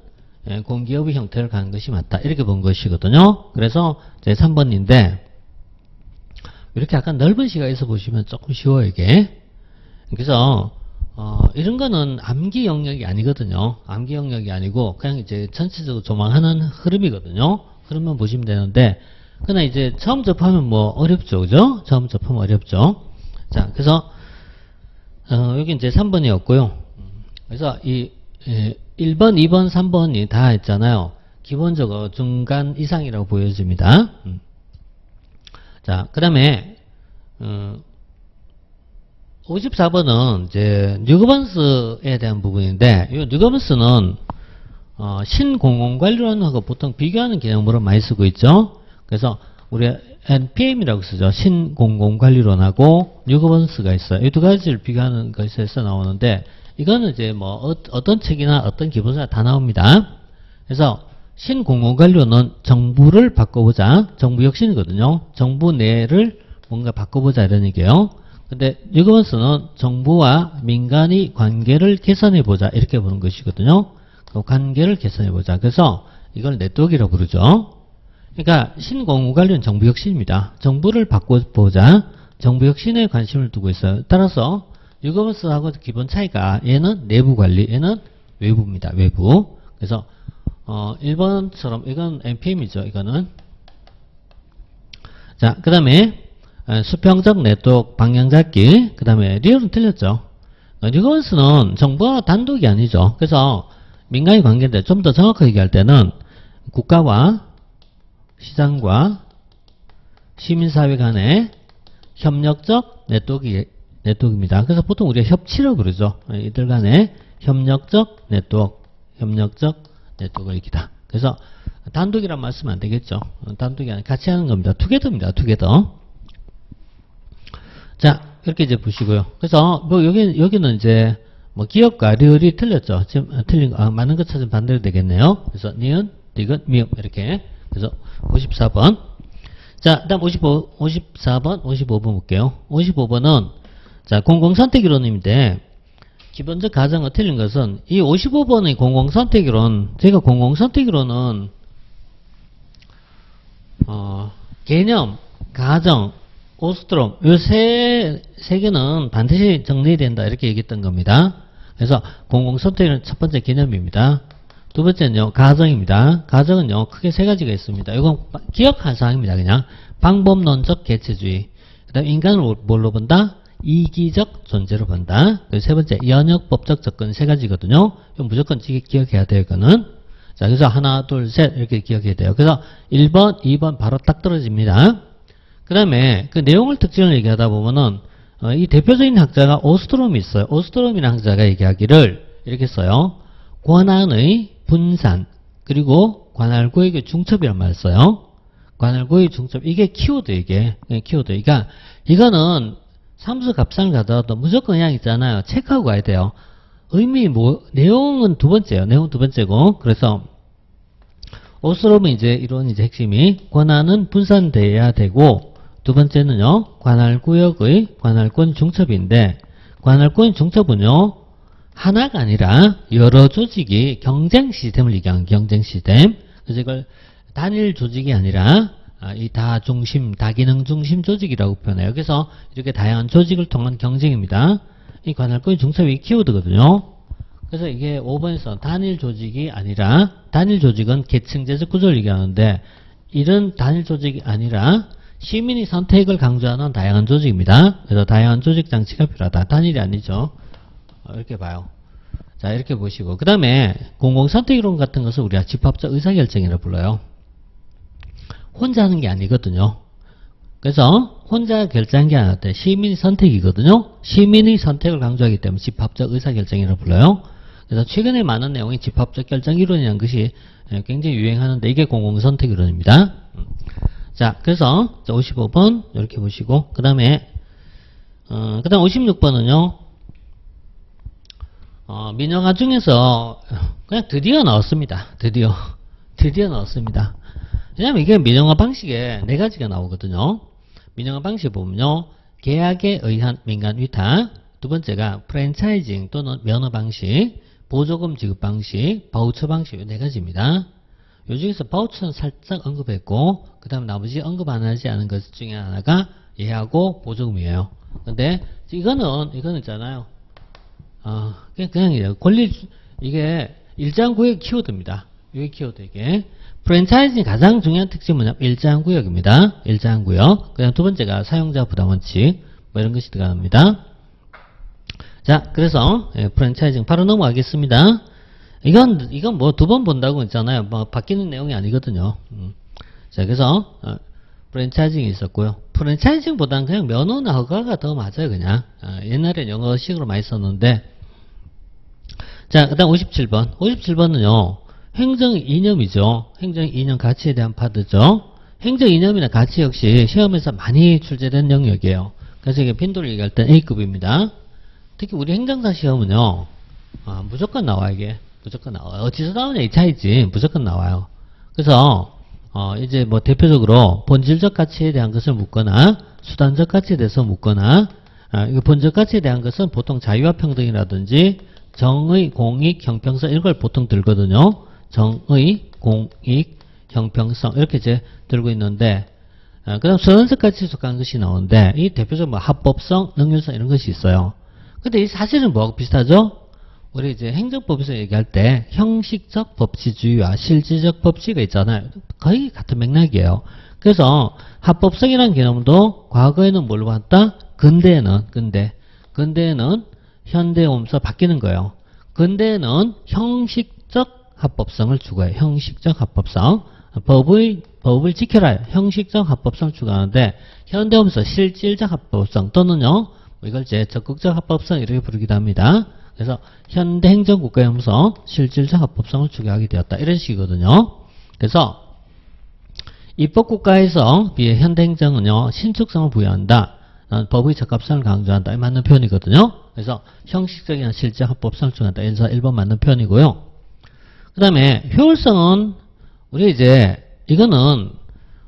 공기업의 형태를 가는 것이 맞다. 이렇게 본 것이거든요. 그래서 제 3번인데 이렇게 약간 넓은 시각에서 보시면 조금 쉬워요, 이게. 그래서, 이런 거는 암기 영역이 아니거든요. 암기 영역이 아니고, 그냥 이제 전체적으로 조망하는 흐름이거든요. 흐름만 보시면 되는데, 그러나 이제 처음 접하면 뭐 어렵죠, 그죠? 처음 접하면 어렵죠. 자, 그래서, 여기 이제 3번이었고요. 그래서 1번, 2번, 3번이 다 있잖아요. 기본적으로 중간 이상이라고 보여집니다. 자, 그 다음에 54번은 이제 뉴거번스에 대한 부분인데 이 뉴거번스는 신공공관리론하고 보통 비교하는 개념으로 많이 쓰고 있죠. 그래서 우리 NPM이라고 쓰죠. 신공공관리론하고 뉴거번스가 있어요. 이 두 가지를 비교하는 것에서 나오는데 이거는 이제 뭐 어떤 책이나 어떤 기본서나 다 나옵니다. 그래서 신공공관리론은 정부를 바꿔보자. 정부 혁신이거든요. 정부 내를 뭔가 바꿔보자 이런 얘기예요. 근데 뉴거번스는 정부와 민간의 관계를 개선해보자 이렇게 보는 것이거든요. 그 관계를 개선해보자. 그래서 이걸 네트워크라고 부르죠. 그러니까 신공공관리는 정부 혁신입니다. 정부를 바꿔보자. 정부 혁신에 관심을 두고 있어요. 따라서 뉴거번스하고 기본 차이가 얘는 내부 관리, 얘는 외부입니다. 외부. 그래서 1번처럼 이건 NPM이죠. 이거는. 자, 그 다음에 수평적 네트워크 방향 잡기. 그 다음에 리얼은 틀렸죠. 뉴거번스는 정부와 단독이 아니죠. 그래서 민간의 관계인데 좀 더 정확하게 얘기할 때는 국가와 시장과 시민사회 간의 협력적 네트워크 네트워크입니다. 그래서 보통 우리가 협치라고 그러죠. 이들 간의 협력적 네트워크이기다. 그래서 단독이란 말씀은 안 되겠죠. 단독이 아니라 같이 하는 겁니다. 투게더입니다. 투게더. 자, 이렇게 이제 보시고요. 그래서 뭐 여기는 이제 뭐 기억과 리을이 틀렸죠. 지금 맞는 것 찾으면 반대로 되겠네요. 그래서 니은, 디귿, 미음 이렇게. 그래서 54번. 자, 다음 54번, 55번 볼게요. 55번은 자, 공공선택이론인데 기본적 가정을 틀린 것은 이 55번의 공공선택이론, 제가 공공선택이론은 개념, 가정, 오스트롬 이 세 개는 반드시 정리된다 이렇게 얘기했던 겁니다. 그래서 공공선택은 첫 번째 개념입니다. 두 번째는요 가정입니다. 가정은요 크게 세 가지가 있습니다. 이건 기억할 사항입니다. 그냥 방법론적 개체주의. 그 다음 인간을 뭘로 본다? 이기적 존재로 본다. 그리고 세 번째 연역법적 접근 세 가지거든요. 이건 무조건 기억해야 돼요. 이거는. 자, 그래서 하나 둘 셋 이렇게 기억해야 돼요. 그래서 1번 2번 바로 딱 떨어집니다. 그 다음에 그 내용을 특징을 얘기하다 보면은 이 대표적인 학자가 오스트롬이 있어요. 오스트롬이라는 학자가 얘기하기를 이렇게 써요. 권한의 분산 그리고 관할구역의 중첩이란 말을 써요. 관할구역의 중첩 이게 키워드 이게 키워드. 그러니까 이거는 삼수 값상을 가더라도 무조건 그냥 있잖아요. 체크하고 가야 돼요. 의미 내용은 두 번째예요. 내용 두 번째고 그래서 오스트롬은 이제 이런 이제 핵심이 권한은 분산돼야 되고 두 번째는요, 관할구역의 관할권 중첩인데, 관할권 중첩은요, 하나가 아니라 여러 조직이 경쟁 시스템을 얘기하는 경쟁 시스템. 그래서 이걸 단일 조직이 아니라 이 다중심, 다기능 중심 조직이라고 표현해요. 그래서 이렇게 다양한 조직을 통한 경쟁입니다. 이 관할권 중첩이 키워드거든요. 그래서 이게 5번에서 단일 조직이 아니라, 단일 조직은 계층제적 구조를 얘기하는데, 이런 단일 조직이 아니라 시민이 선택을 강조하는 다양한 조직입니다. 그래서 다양한 조직 장치가 필요하다. 단일이 아니죠. 이렇게 봐요. 자, 이렇게 보시고. 그 다음에 공공선택이론 같은 것을 우리가 집합적 의사결정이라고 불러요. 혼자 하는 게 아니거든요. 그래서 혼자 결정한 게 아니라 시민의 선택이거든요. 시민의 선택을 강조하기 때문에 집합적 의사결정이라고 불러요. 그래서 최근에 많은 내용이 집합적 결정이론이라는 것이 굉장히 유행하는데 이게 공공선택이론입니다. 자, 그래서 55번 이렇게 보시고 그 다음에 그 다음 56번은요 민영화 중에서 그냥 드디어 나왔습니다. 드디어 나왔습니다. 왜냐면 이게 민영화 방식에 네 가지가 나오거든요. 민영화 방식 보면요 계약에 의한 민간 위탁, 두 번째가 프랜차이징 또는 면허 방식, 보조금 지급 방식, 바우처 방식 이 네 가지입니다. 요 중에서 바우처는 살짝 언급했고 그 다음 나머지 언급 안 하지 않은 것 중에 하나가 예하고 보조금이에요. 근데 이거는 있잖아요. 그냥 권리 이게 일장구역 키워드입니다. 이게 키워드 이게 프랜차이징 가장 중요한 특징은 뭐냐면 일장구역입니다. 일장구역. 그다음 두 번째가 사용자 부담 원칙 뭐 이런 것이 들어갑니다. 자, 그래서 프랜차이징 바로 넘어가겠습니다. 이건 뭐 두 번 본다고 했잖아요. 뭐 바뀌는 내용이 아니거든요. 자, 그래서 프랜차이징이 있었고요. 프랜차이징보다는 그냥 면허나 허가가 더 맞아요, 그냥. 옛날엔 영어식으로 많이 썼는데. 자, 그 다음 57번. 57번은요, 행정 이념이죠. 행정 이념 가치에 대한 파트죠. 행정 이념이나 가치 역시 시험에서 많이 출제된 영역이에요. 그래서 이게 빈도를 얘기할 때 A급입니다. 특히 우리 행정사 시험은요, 무조건 나와, 이게. 무조건 나와요. 어디서 나오냐 이 차이지. 무조건 나와요. 그래서 이제 뭐 대표적으로 본질적 가치에 대한 것을 묻거나 수단적 가치에 대해서 묻거나 이거 본질적 가치에 대한 것은 보통 자유와 평등이라든지 정의, 공익, 형평성 이런 걸 보통 들거든요. 정의, 공익, 형평성 이렇게 이제 들고 있는데 그 다음 수단적 가치에 속한 것이 나오는데 이 대표적으로 뭐 합법성, 능률성 이런 것이 있어요. 근데 이 사실은 뭐하고 비슷하죠? 우리 이제 행정법에서 얘기할 때 형식적 법치주의와 실질적 법치가 있잖아요. 거의 같은 맥락이에요. 그래서 합법성이라는 개념도 과거에는 뭘로 봤다? 근대에는 현대에 오면서 바뀌는 거예요. 근대에는 형식적 합법성을 추구해요. 형식적 합법성. 법을 지켜라. 형식적 합법성을 추구하는데 현대 오면서 실질적 합법성 또는요 이걸 이제 적극적 합법성 이렇게 부르기도 합니다. 그래서 현대 행정국가로서 실질적 합법성을 추구하게 되었다. 이런 식이거든요. 그래서 입법국가에서 비해 현대 행정은요, 신축성을 부여한다. 법의 적합성을 강조한다. 맞는 표현이거든요. 그래서 형식적인 실제 합법성을 추구한다. 그래서 1번 맞는 표현이고요. 그 다음에 효율성은 우리가 이제 이거는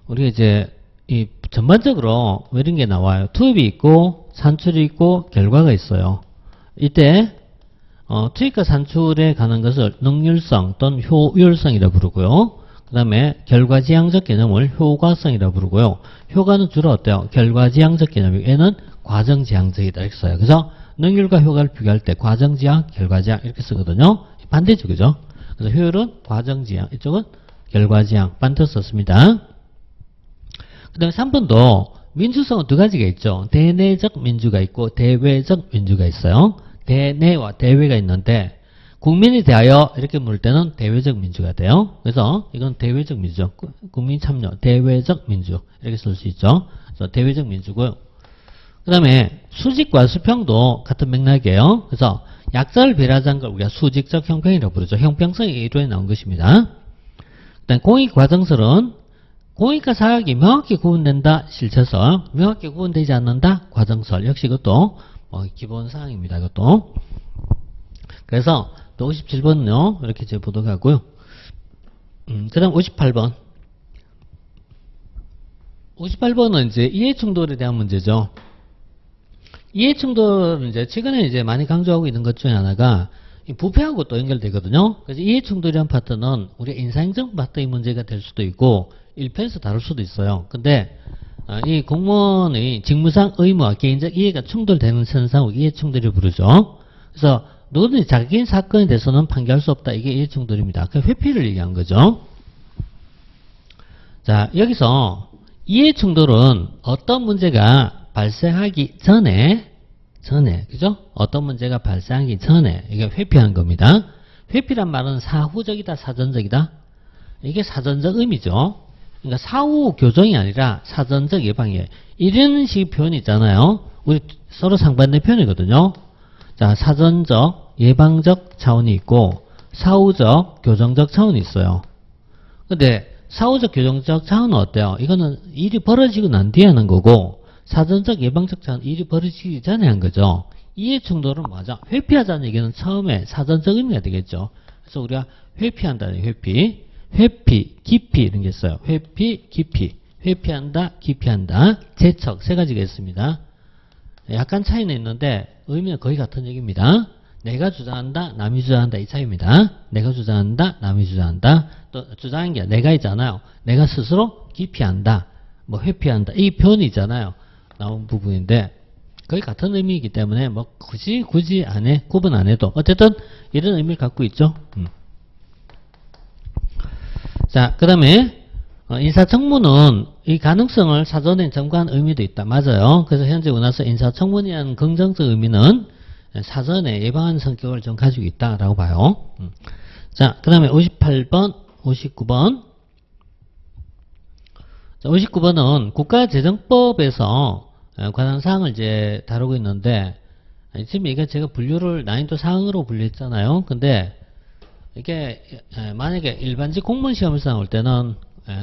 우리가 이제 이 전반적으로 이런 게 나와요. 투입이 있고 산출이 있고 결과가 있어요. 이때 투입과 산출에 관한 것을 능률성 또는 효율성이라 부르고요. 그 다음에 결과지향적 개념을 효과성이라 부르고요. 효과는 주로 어때요? 결과지향적 개념이고 얘는 과정지향적이다 이렇게 써요. 그래서 능률과 효과를 비교할 때 과정지향, 결과지향 이렇게 쓰거든요. 반대죠. 그죠? 그래서 효율은 과정지향, 이쪽은 결과지향 반대로 썼습니다. 그 다음에 3번도 민주성은 두 가지가 있죠. 대내적 민주가 있고 대외적 민주가 있어요. 대내와 대외가 있는데 국민이 대하여 이렇게 물을 때는 대외적 민주가 돼요. 그래서 이건 대외적 민주죠. 국민 참여, 대외적 민주 이렇게 쓸 수 있죠. 그래서 대외적 민주고요. 그 다음에 수직과 수평도 같은 맥락이에요. 그래서 약자를 배려하자는 걸 우리가 수직적 형평이라고 부르죠. 형평성이 이론에 나온 것입니다. 일단 공익과정설은 공익과 사학이 명확히 구분된다. 실체설. 명확히 구분되지 않는다. 과정설. 역시 이것도 기본사항입니다. 이것도. 그래서 또 57번은요. 이렇게 이제 보도록 하고요. 그 다음 58번. 58번은 이제 이해충돌에 대한 문제죠. 이해충돌은 이제 최근에 이제 많이 강조하고 있는 것 중에 하나가 부패하고 또 연결되거든요. 그래서 이해충돌이라는 파트는 우리 인사행정 파트의 문제가 될 수도 있고 1편에서 다룰 수도 있어요. 근데 이 공무원의 직무상 의무와 개인적 이해가 충돌되는 현상을 이해충돌이라고 부르죠. 그래서 누구든지 자기인 사건에 대해서는 판결할 수 없다. 이게 이해충돌입니다. 그 회피를 얘기한 거죠. 자, 여기서 이해충돌은 어떤 문제가 발생하기 전에, 그죠? 어떤 문제가 발생하기 전에, 이게 회피하는 겁니다. 회피란 말은 사후적이다, 사전적이다? 이게 사전적 의미죠. 그러니까 사후 교정이 아니라 사전적 예방이에요. 이런 식의 표현이 있잖아요. 우리 서로 상반된 표현이거든요. 자, 사전적, 예방적 차원이 있고, 사후적, 교정적 차원이 있어요. 근데, 사후적, 교정적 차원은 어때요? 이거는 일이 벌어지고 난 뒤에 하는 거고, 사전적, 예방적 차원은 일이 벌어지기 전에 한 거죠. 이해충돌은 뭐죠? 회피하자는 얘기는 처음에 사전적 의미가 되겠죠. 그래서 우리가 회피한다는 회피. 회피, 기피 이런 게 있어요. 회피, 기피. 회피한다, 기피한다. 재척 세 가지가 있습니다. 약간 차이는 있는데 의미는 거의 같은 얘기입니다. 내가 주장한다, 남이 주장한다 이 차이입니다. 내가 주장한다, 남이 주장한다. 또 주장한 게 내가 있잖아요. 내가 스스로 기피한다, 뭐 회피한다 이 표현이 있잖아요. 나온 부분인데 거의 같은 의미이기 때문에 뭐 굳이 안 해, 구분 안 해도 어쨌든 이런 의미를 갖고 있죠. 자, 그 다음에 인사청문은 이 가능성을 사전에 점거한 의미도 있다. 맞아요. 그래서 현재 원화서 인사청문이라는 긍정적 의미는 사전에 예방하는 성격을 좀 가지고 있다라고 봐요. 자, 그 다음에 58번, 59번. 자, 59번은 국가재정법에서 관한 사항을 이제 다루고 있는데, 지금 이게 제가 분류를 난이도 사항으로 분류했잖아요. 근데 이게 만약에 일반직 공무원 시험에서 나올 때는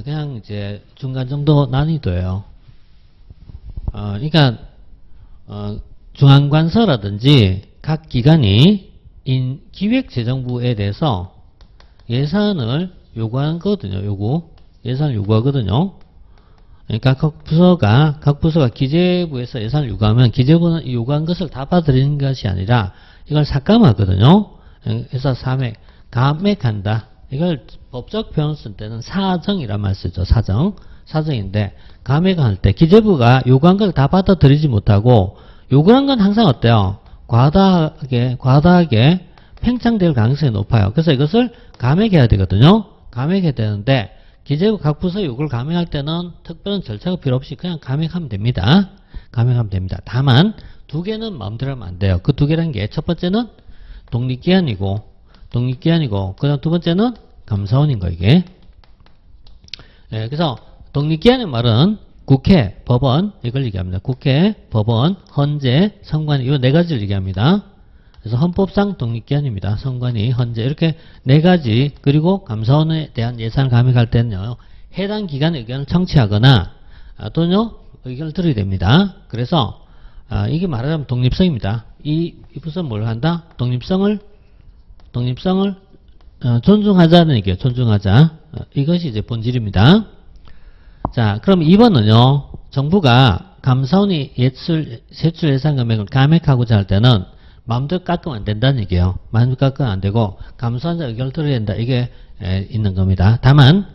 그냥 이제 중간 정도 난이도예요. 그러니까 중앙관서라든지 각 기관이 기획재정부에 대해서 예산을 요구하거든요. 예산을 요구하거든요. 그러니까 각 부서가 기재부에서 예산을 요구하면 기재부는 요구한 것을 다 받아들이는 것이 아니라 이걸 삭감하거든요. 그래서 감액한다. 이걸 법적 표현 쓸 때는 사정이란 말 쓰죠. 사정인데 감액할 때 기재부가 요구한 걸 다 받아들이지 못하고 요구한 건 항상 어때요? 과다하게 팽창될 가능성이 높아요. 그래서 이것을 감액해야 되거든요. 감액해야 되는데 기재부 각 부서 요구를 감액할 때는 특별한 절차가 필요 없이 그냥 감액하면 됩니다. 다만 두 개는 마음대로 하면 안 돼요. 그 두 개라는 게 첫 번째는 독립기관이고 그 다음 두 번째는 감사원인 거 이게. 그래서 독립기관의 말은 국회, 법원 이걸 얘기합니다. 국회, 법원, 헌재, 선관위 이 네 가지를 얘기합니다. 그래서 헌법상 독립기관입니다. 선관위, 헌재 이렇게 네 가지 그리고 감사원에 대한 예산을 감액할 때는요. 해당 기관 의견을 청취하거나 또는 의견을 들어야 됩니다. 그래서 이게 말하자면 독립성입니다. 이 부서는 뭘 한다? 독립성을 존중하자는 얘기예요. 존중하자. 이것이 이제 본질입니다. 자, 그럼 2번은요. 정부가 감사원이 세출 예산 금액을 감액하고자 할 때는 마음대로 깎으면 안 된다는 얘기예요. 마음대로 깎으면 안 되고 감사원의 의견을 들어야 된다. 이게 있는 겁니다. 다만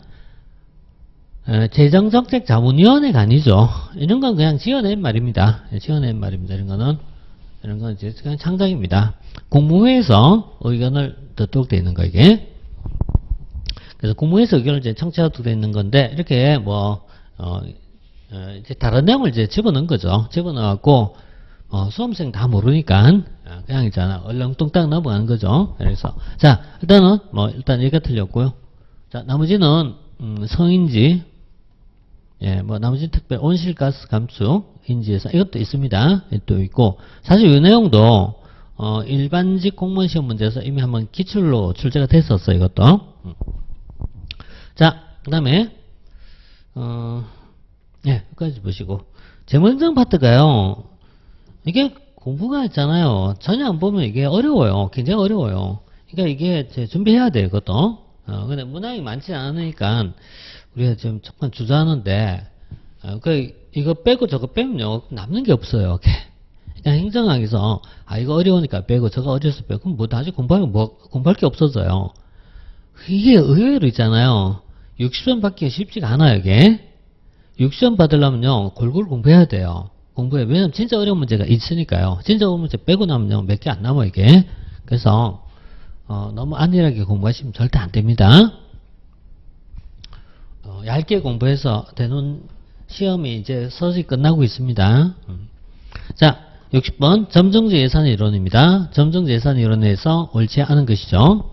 재정정책자문위원회가 아니죠. 이런 건 그냥 지어낸 말입니다. 지어낸 말입니다. 이런 건 이제 그냥 창작입니다. 국무회에서 의견을 듣도록 되어 있는 거 이게. 그래서 국무회에서 의견을 이제 청취하도록 되어 있는 건데 이렇게 이제 다른 내용을 이제 집어넣은 거죠. 집어넣었고 수험생 다 모르니까 그냥 있잖아 얼렁뚱땅 넘어가는 거죠. 그래서 자 일단은 일단 얘기가 틀렸고요. 자 나머지는 성인지 나머지 특별 온실가스 감축 인지에서 이것도 있습니다. 또 있고 사실 이 내용도 일반직 공무원 시험 문제에서 이미 한번 기출로 출제가 됐었어요. 이것도. 자 그 다음에 여기까지 보시고 재무행정 파트가요. 이게 공부가 있잖아요. 전혀 안 보면 이게 어려워요. 굉장히 어려워요. 그러니까 이게 준비해야 돼요. 이것도. 근데 문항이 많지 않으니까 우리가 지금 잠깐 주저하는데 이거 빼고 저거 빼면요 남는 게 없어요. 그냥 행정학에서 이거 어려우니까 빼고 저거 어려서 빼고 그럼 뭐 다시 공부할 게 없어져요. 이게 의외로 있잖아요. 60점 받기가 쉽지가 않아요. 이게 60점 받으려면요 골고루 공부해야 돼요. 왜냐면 진짜 어려운 문제가 있으니까요. 진짜 어려운 문제 빼고 나면요 몇 개 안 남아 이게. 그래서 너무 안일하게 공부하시면 절대 안 됩니다. 얇게 공부해서 되는 시험이 이제 서서히 끝나고 있습니다. 자 60번 점정적 예산 이론입니다. 점정적 예산 이론에서 옳지 않은 것이죠.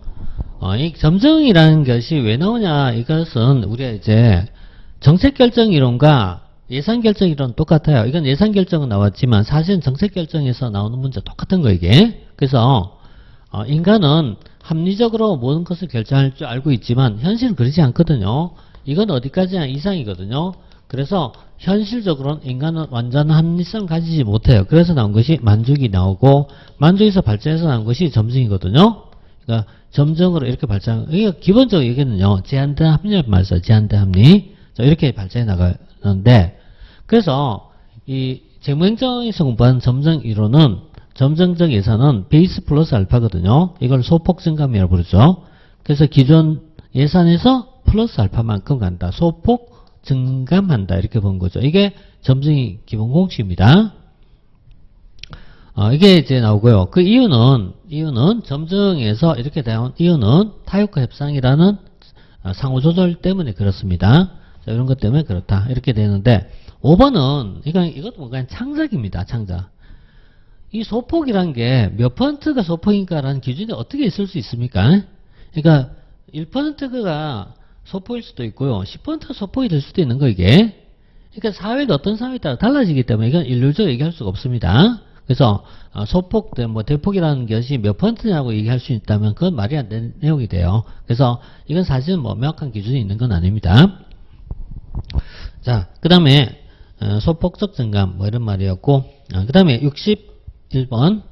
이 점정이라는 것이 왜 나오냐 이것은 우리가 이제 정책결정이론과 예산결정이론 똑같아요. 이건 예산결정은 나왔지만 사실은 정책결정에서 나오는 문제 똑같은 거 이게. 그래서 인간은 합리적으로 모든 것을 결정할 줄 알고 있지만 현실은 그러지 않거든요. 이건 어디까지나 이상이거든요. 그래서 현실적으로는 인간은 완전한 합리성을 가지지 못해요. 그래서 나온 것이 만족이 나오고 만족에서 발전해서 나온 것이 점정이거든요. 그러니까 점정으로 이렇게 발전. 이게 기본적으로 얘기는요. 제한된 합리를 말해서 제한된 합리. 이렇게 발전해 나가는데 그래서 이 재무행정에서 공부하는 점정 이론은 점정적 예산은 베이스 플러스 알파거든요. 이걸 소폭 증감이라고 부르죠. 그래서 기존 예산에서 플러스 알파만큼 간다. 소폭 증감한다. 이렇게 본 거죠. 이게 점정의 기본 공식입니다. 이게 이제 나오고요. 그 이유는 점정에서 이렇게 나온 이유는 타협과 협상이라는 상호조절 때문에 그렇습니다. 자, 이런 것 때문에 그렇다. 이렇게 되는데 5번은 이것도 뭔가 창작입니다. 창작. 이 소폭이란 게 몇 퍼센트가 소폭인가라는 기준이 어떻게 있을 수 있습니까? 그러니까 1%가 소폭일 수도 있고요. 10%가 소폭이 될 수도 있는 거 이게. 그러니까 사회도 어떤 사회에 따라 달라지기 때문에 이건 일률적으로 얘기할 수가 없습니다. 그래서 소폭, 대폭이라는 것이 몇 퍼센트냐고 얘기할 수 있다면 그건 말이 안 되는 내용이 돼요. 그래서 이건 사실은 명확한 기준이 있는 건 아닙니다. 자, 그 다음에 소폭적 증감 이런 말이었고 그 다음에 61번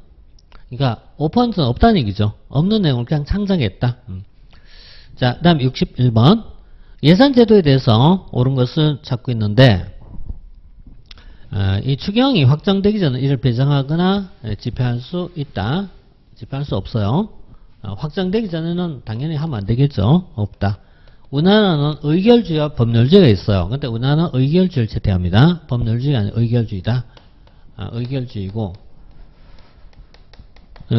그러니까 5%는 없다는 얘기죠. 없는 내용을 그냥 창작했다. 자, 그 다음 61번 예산제도에 대해서 옳은 것을 찾고 있는데 이 추경이 확정되기 전에 이를 배정하거나 집행할 수 있다. 집행할 수 없어요. 확정되기 전에는 당연히 하면 안 되겠죠. 없다. 우리나라는 의결주의와 법률주의가 있어요. 근데 우리나라는 의결주의를 채택합니다. 법률주의가 아니라 의결주의다. 의결주의고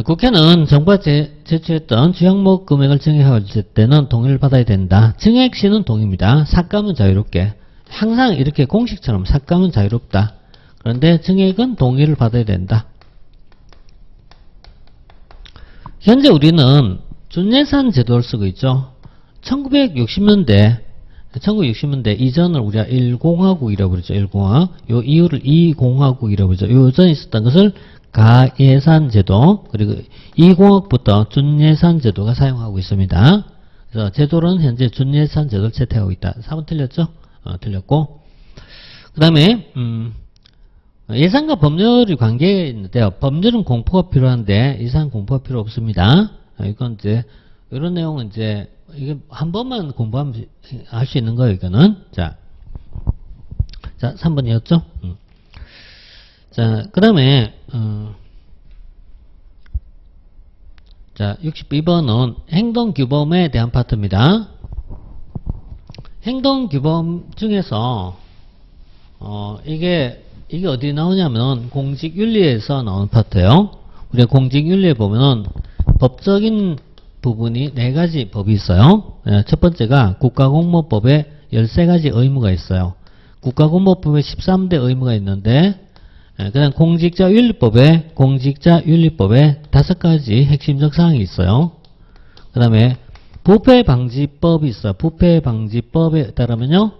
국회는 정부가 제출했던 주항목 금액을 증액할 때는 동의를 받아야 된다. 증액 시는 동의입니다. 삭감은 자유롭게. 항상 이렇게 공식처럼 삭감은 자유롭다. 그런데 증액은 동의를 받아야 된다. 현재 우리는 준예산 제도를 쓰고 있죠. 1960년대 1960년대 이전을 우리가 1공화국이라고 그러죠. 1공화국. 요 이후를 2공화국이라고 그러죠. 요 전에 있었던 것을 가예산제도, 그리고 2공화국부터 준예산제도가 사용하고 있습니다. 그래서 제도는 현재 준예산제도를 채택하고 있다. 4번 틀렸죠? 틀렸고. 그 다음에, 예산과 법률이 관계가 있는데요. 법률은 공포가 필요한데, 예산 공포가 필요 없습니다. 이건 이제, 이런 내용은 이제, 이게 한 번만 공부하면 할 수 있는 거예요, 이거는. 자, 3번이었죠? 자, 그 다음에, 자, 62번은 행동규범에 대한 파트입니다. 행동규범 중에서, 이게 어디 나오냐면, 공직윤리에서 나오는 파트예요. 우리가 공직윤리에 보면은, 법적인 부분이 4가지 법이 있어요. 첫 번째가 국가공무법에 13가지 의무가 있어요. 국가공무법에 13대 의무가 있는데, 그 다음 공직자윤리법에 5가지 핵심적 사항이 있어요. 그 다음에 부패방지법이 있어요. 부패방지법에 따르면요,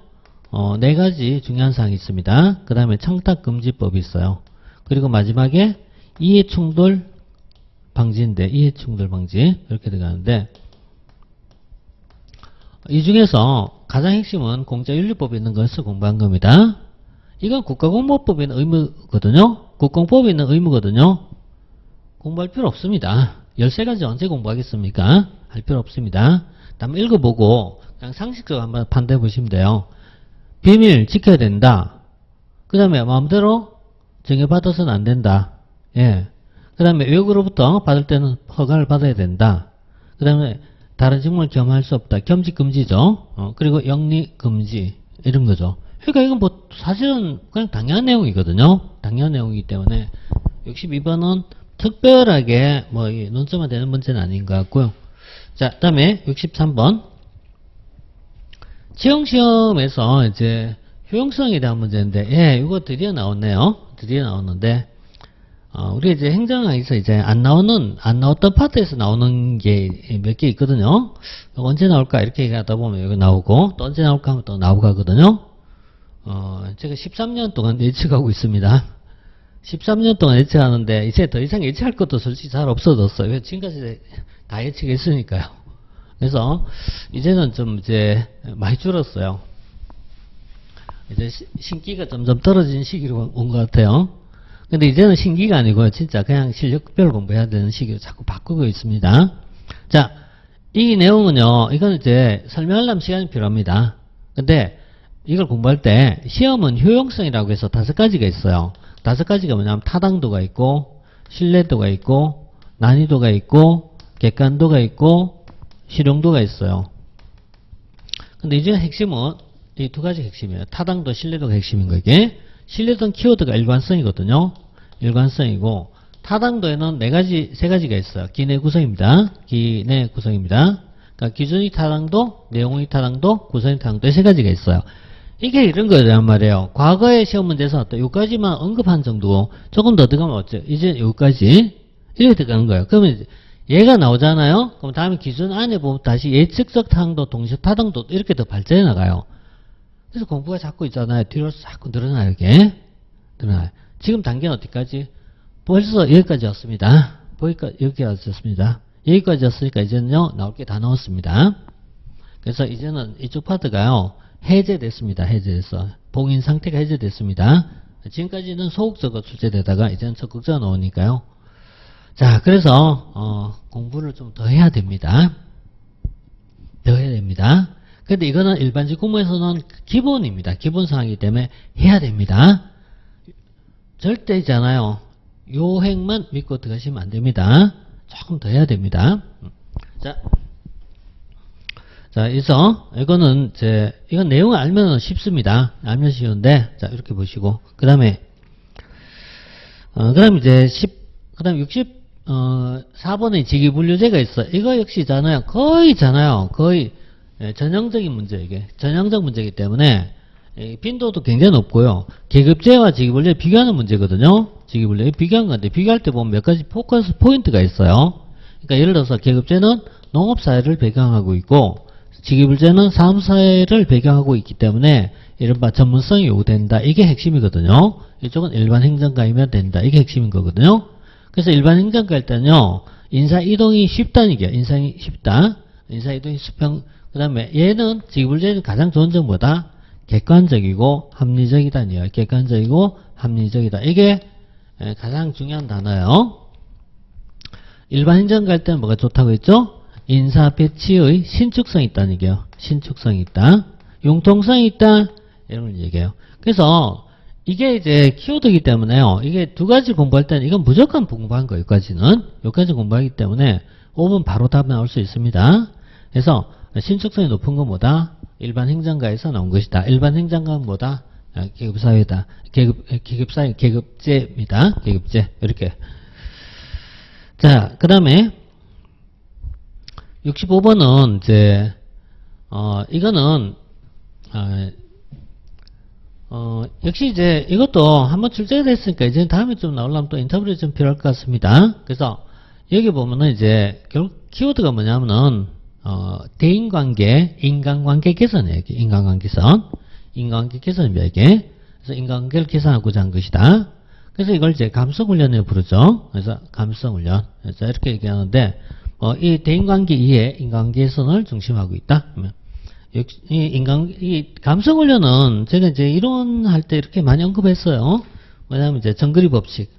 4가지 중요한 사항이 있습니다. 그 다음에 청탁금지법이 있어요. 그리고 마지막에 이해충돌 방지인데, 이해충돌 방지. 이렇게 들어가는데, 이 중에서 가장 핵심은 공직자윤리법에 있는 것을 공부한 겁니다. 이건 국가공무법에 있는 의무거든요. 국공법에 있는 의무거든요. 공부할 필요 없습니다. 13가지 언제 공부하겠습니까? 할 필요 없습니다. 한번 읽어보고 그냥 상식적으로 한번 판단해 보시면 돼요. 비밀 지켜야 된다. 그 다음에 마음대로 정해받아서는 안 된다. 예. 그 다음에 외국으로부터 받을 때는 허가를 받아야 된다. 그 다음에 다른 직무를 겸할 수 없다. 겸직 금지죠. 그리고 영리 금지. 이런 거죠. 그러니까 이건 뭐 사실은 그냥 당연한 내용이거든요. 당연한 내용이기 때문에 62번은 특별하게 뭐 논점화 되는 문제는 아닌 것 같고요. 자, 그 다음에 63번. 채용시험에서 이제 효용성에 대한 문제인데, 예, 이거 드디어 나왔네요. 드디어 나왔는데, 우리 이제 행정학에서 이제 안 나왔던 파트에서 나오는 게 몇 개 있거든요. 언제 나올까? 이렇게 얘기하다 보면 여기 나오고, 또 언제 나올까 하면 또 나오고 하거든요. 제가 13년 동안 예측하고 있습니다. 13년 동안 예측하는데, 이제 더 이상 예측할 것도 솔직히 잘 없어졌어요. 지금까지 다 예측했으니까요. 그래서, 이제는 좀 이제 많이 줄었어요. 이제 신기가 점점 떨어지는 시기로 온 것 같아요. 근데 이제는 신기가 아니고요. 진짜 그냥 실력별 공부해야 되는 시기로 자꾸 바꾸고 있습니다. 자, 이 내용은요, 이건 이제 설명하려면 시간이 필요합니다. 근데 이걸 공부할 때 시험은 효용성이라고 해서 5가지가 있어요. 5가지가 뭐냐면 타당도가 있고, 신뢰도가 있고, 난이도가 있고, 객관도가 있고, 실용도가 있어요. 근데 이 중에 핵심은 이 2가지 핵심이에요. 타당도, 신뢰도가 핵심인 거. 이게 신뢰도는 키워드가 일관성이거든요. 일관성이고, 타당도에는 3가지가 있어요. 기내 구성입니다. 기내 구성입니다. 그러니까 기준이 타당도, 내용의 타당도, 구성의 타당도, 3가지가 있어요. 이게 이런 거란 말이에요. 과거의 시험 문제에서 또 요까지만 언급한 정도고, 조금 더 들어가면 어쩌 이제 요까지 이렇게 들어가는 거예요. 그러면 이제 얘가 나오잖아요. 그럼 다음에 기준 안에 보면 다시 예측적 타당도, 동시에 타당도 이렇게 더 발전해 나가요. 그래서 공부가 자꾸 있잖아요. 뒤로 자꾸 늘어나요. 이렇게 늘어나요. 지금 단계는 어디까지? 벌써 여기까지 왔습니다. 여기까지 왔습니다. 여기까지 왔으니까 이제는요, 나올 게 다 나왔습니다. 그래서 이제는 이쪽 파트가요, 해제됐습니다. 해제됐어. 봉인 상태가 해제됐습니다. 지금까지는 소극적으로 출제되다가 이제는 적극적으로 나오니까요. 자, 그래서 공부를 좀 더 해야 됩니다. 더 해야 됩니다. 근데 이거는 일반직 공부에서는 기본입니다. 기본 사항이기 때문에 해야 됩니다. 절대 있잖아요. 요 행만 믿고 들어가시면 안 됩니다. 조금 더 해야 됩니다. 자, 그래서 이거는 이건 내용을 알면 쉽습니다. 알면 쉬운데, 자, 이렇게 보시고, 그 다음에 이제 그 다음 64번의 직위분류제가 있어. 이거 역시잖아요. 거의 전형적인 문제, 이게. 전형적 문제이기 때문에, 빈도도 굉장히 높고요. 계급제와 직위분류를 비교하는 문제거든요. 직위분류를 비교한 건데, 비교할 때 보면 몇 가지 포커스 포인트가 있어요. 그러니까 예를 들어서 계급제는 농업사회를 배경하고 있고, 직위불제는 사무사회를 배경하고 있기 때문에 이른바 전문성이 요구된다. 이게 핵심이거든요. 이쪽은 일반 행정가이면 된다. 이게 핵심인 거거든요. 그래서 일반 행정가일 때는요, 인사 이동이 쉽다는 얘기야. 인사이 쉽다. 인사 이동이 수평. 그 다음에 얘는 직위불제는 가장 좋은 점 뭐다? 객관적이고 합리적이다는 얘기야. 객관적이고 합리적이다. 이게 가장 중요한 단어예요. 일반 행정가일 때는 뭐가 좋다고 했죠? 인사 배치의 신축성이 있다는 얘기예요. 신축성이 있다. 융통성이 있다. 이런 걸 얘기해요. 그래서 이게 이제 키워드이기 때문에요. 이게 두 가지 공부할 때는 이건 무조건 공부한 거, 여기까지는. 여기까지 공부하기 때문에 5분 바로 답이 나올 수 있습니다. 그래서 신축성이 높은 건 뭐다? 일반 행정가에서 나온 것이다. 일반 행정가는 뭐다? 계급사회다. 계급사회, 계급제입니다. 계급제. 이렇게. 자, 그 다음에 65번은 이제 이거는 역시 이제 이것도 한번 출제가 됐으니까 이제 다음에 좀 나오려면 또 인터뷰가 좀 필요할 것 같습니다. 그래서 여기 보면은 이제 결국 키워드가 뭐냐면은 대인관계, 인간관계 개선이에요. 인간관계 개선, 인간관계 개선입니다. 이게. 그래서 인간관계를 개선하고자 한 것이다. 그래서 이걸 이제 감성훈련을 부르죠. 그래서 감성훈련. 그래서 이렇게 얘기하는데, 이 대인관계 이해, 인간관계 개선을 중심하고 있다. 역시, 이 감성훈련은 제가 이제 이론할 때 이렇게 많이 언급했어요. 왜냐하면 이제 정거리 법칙,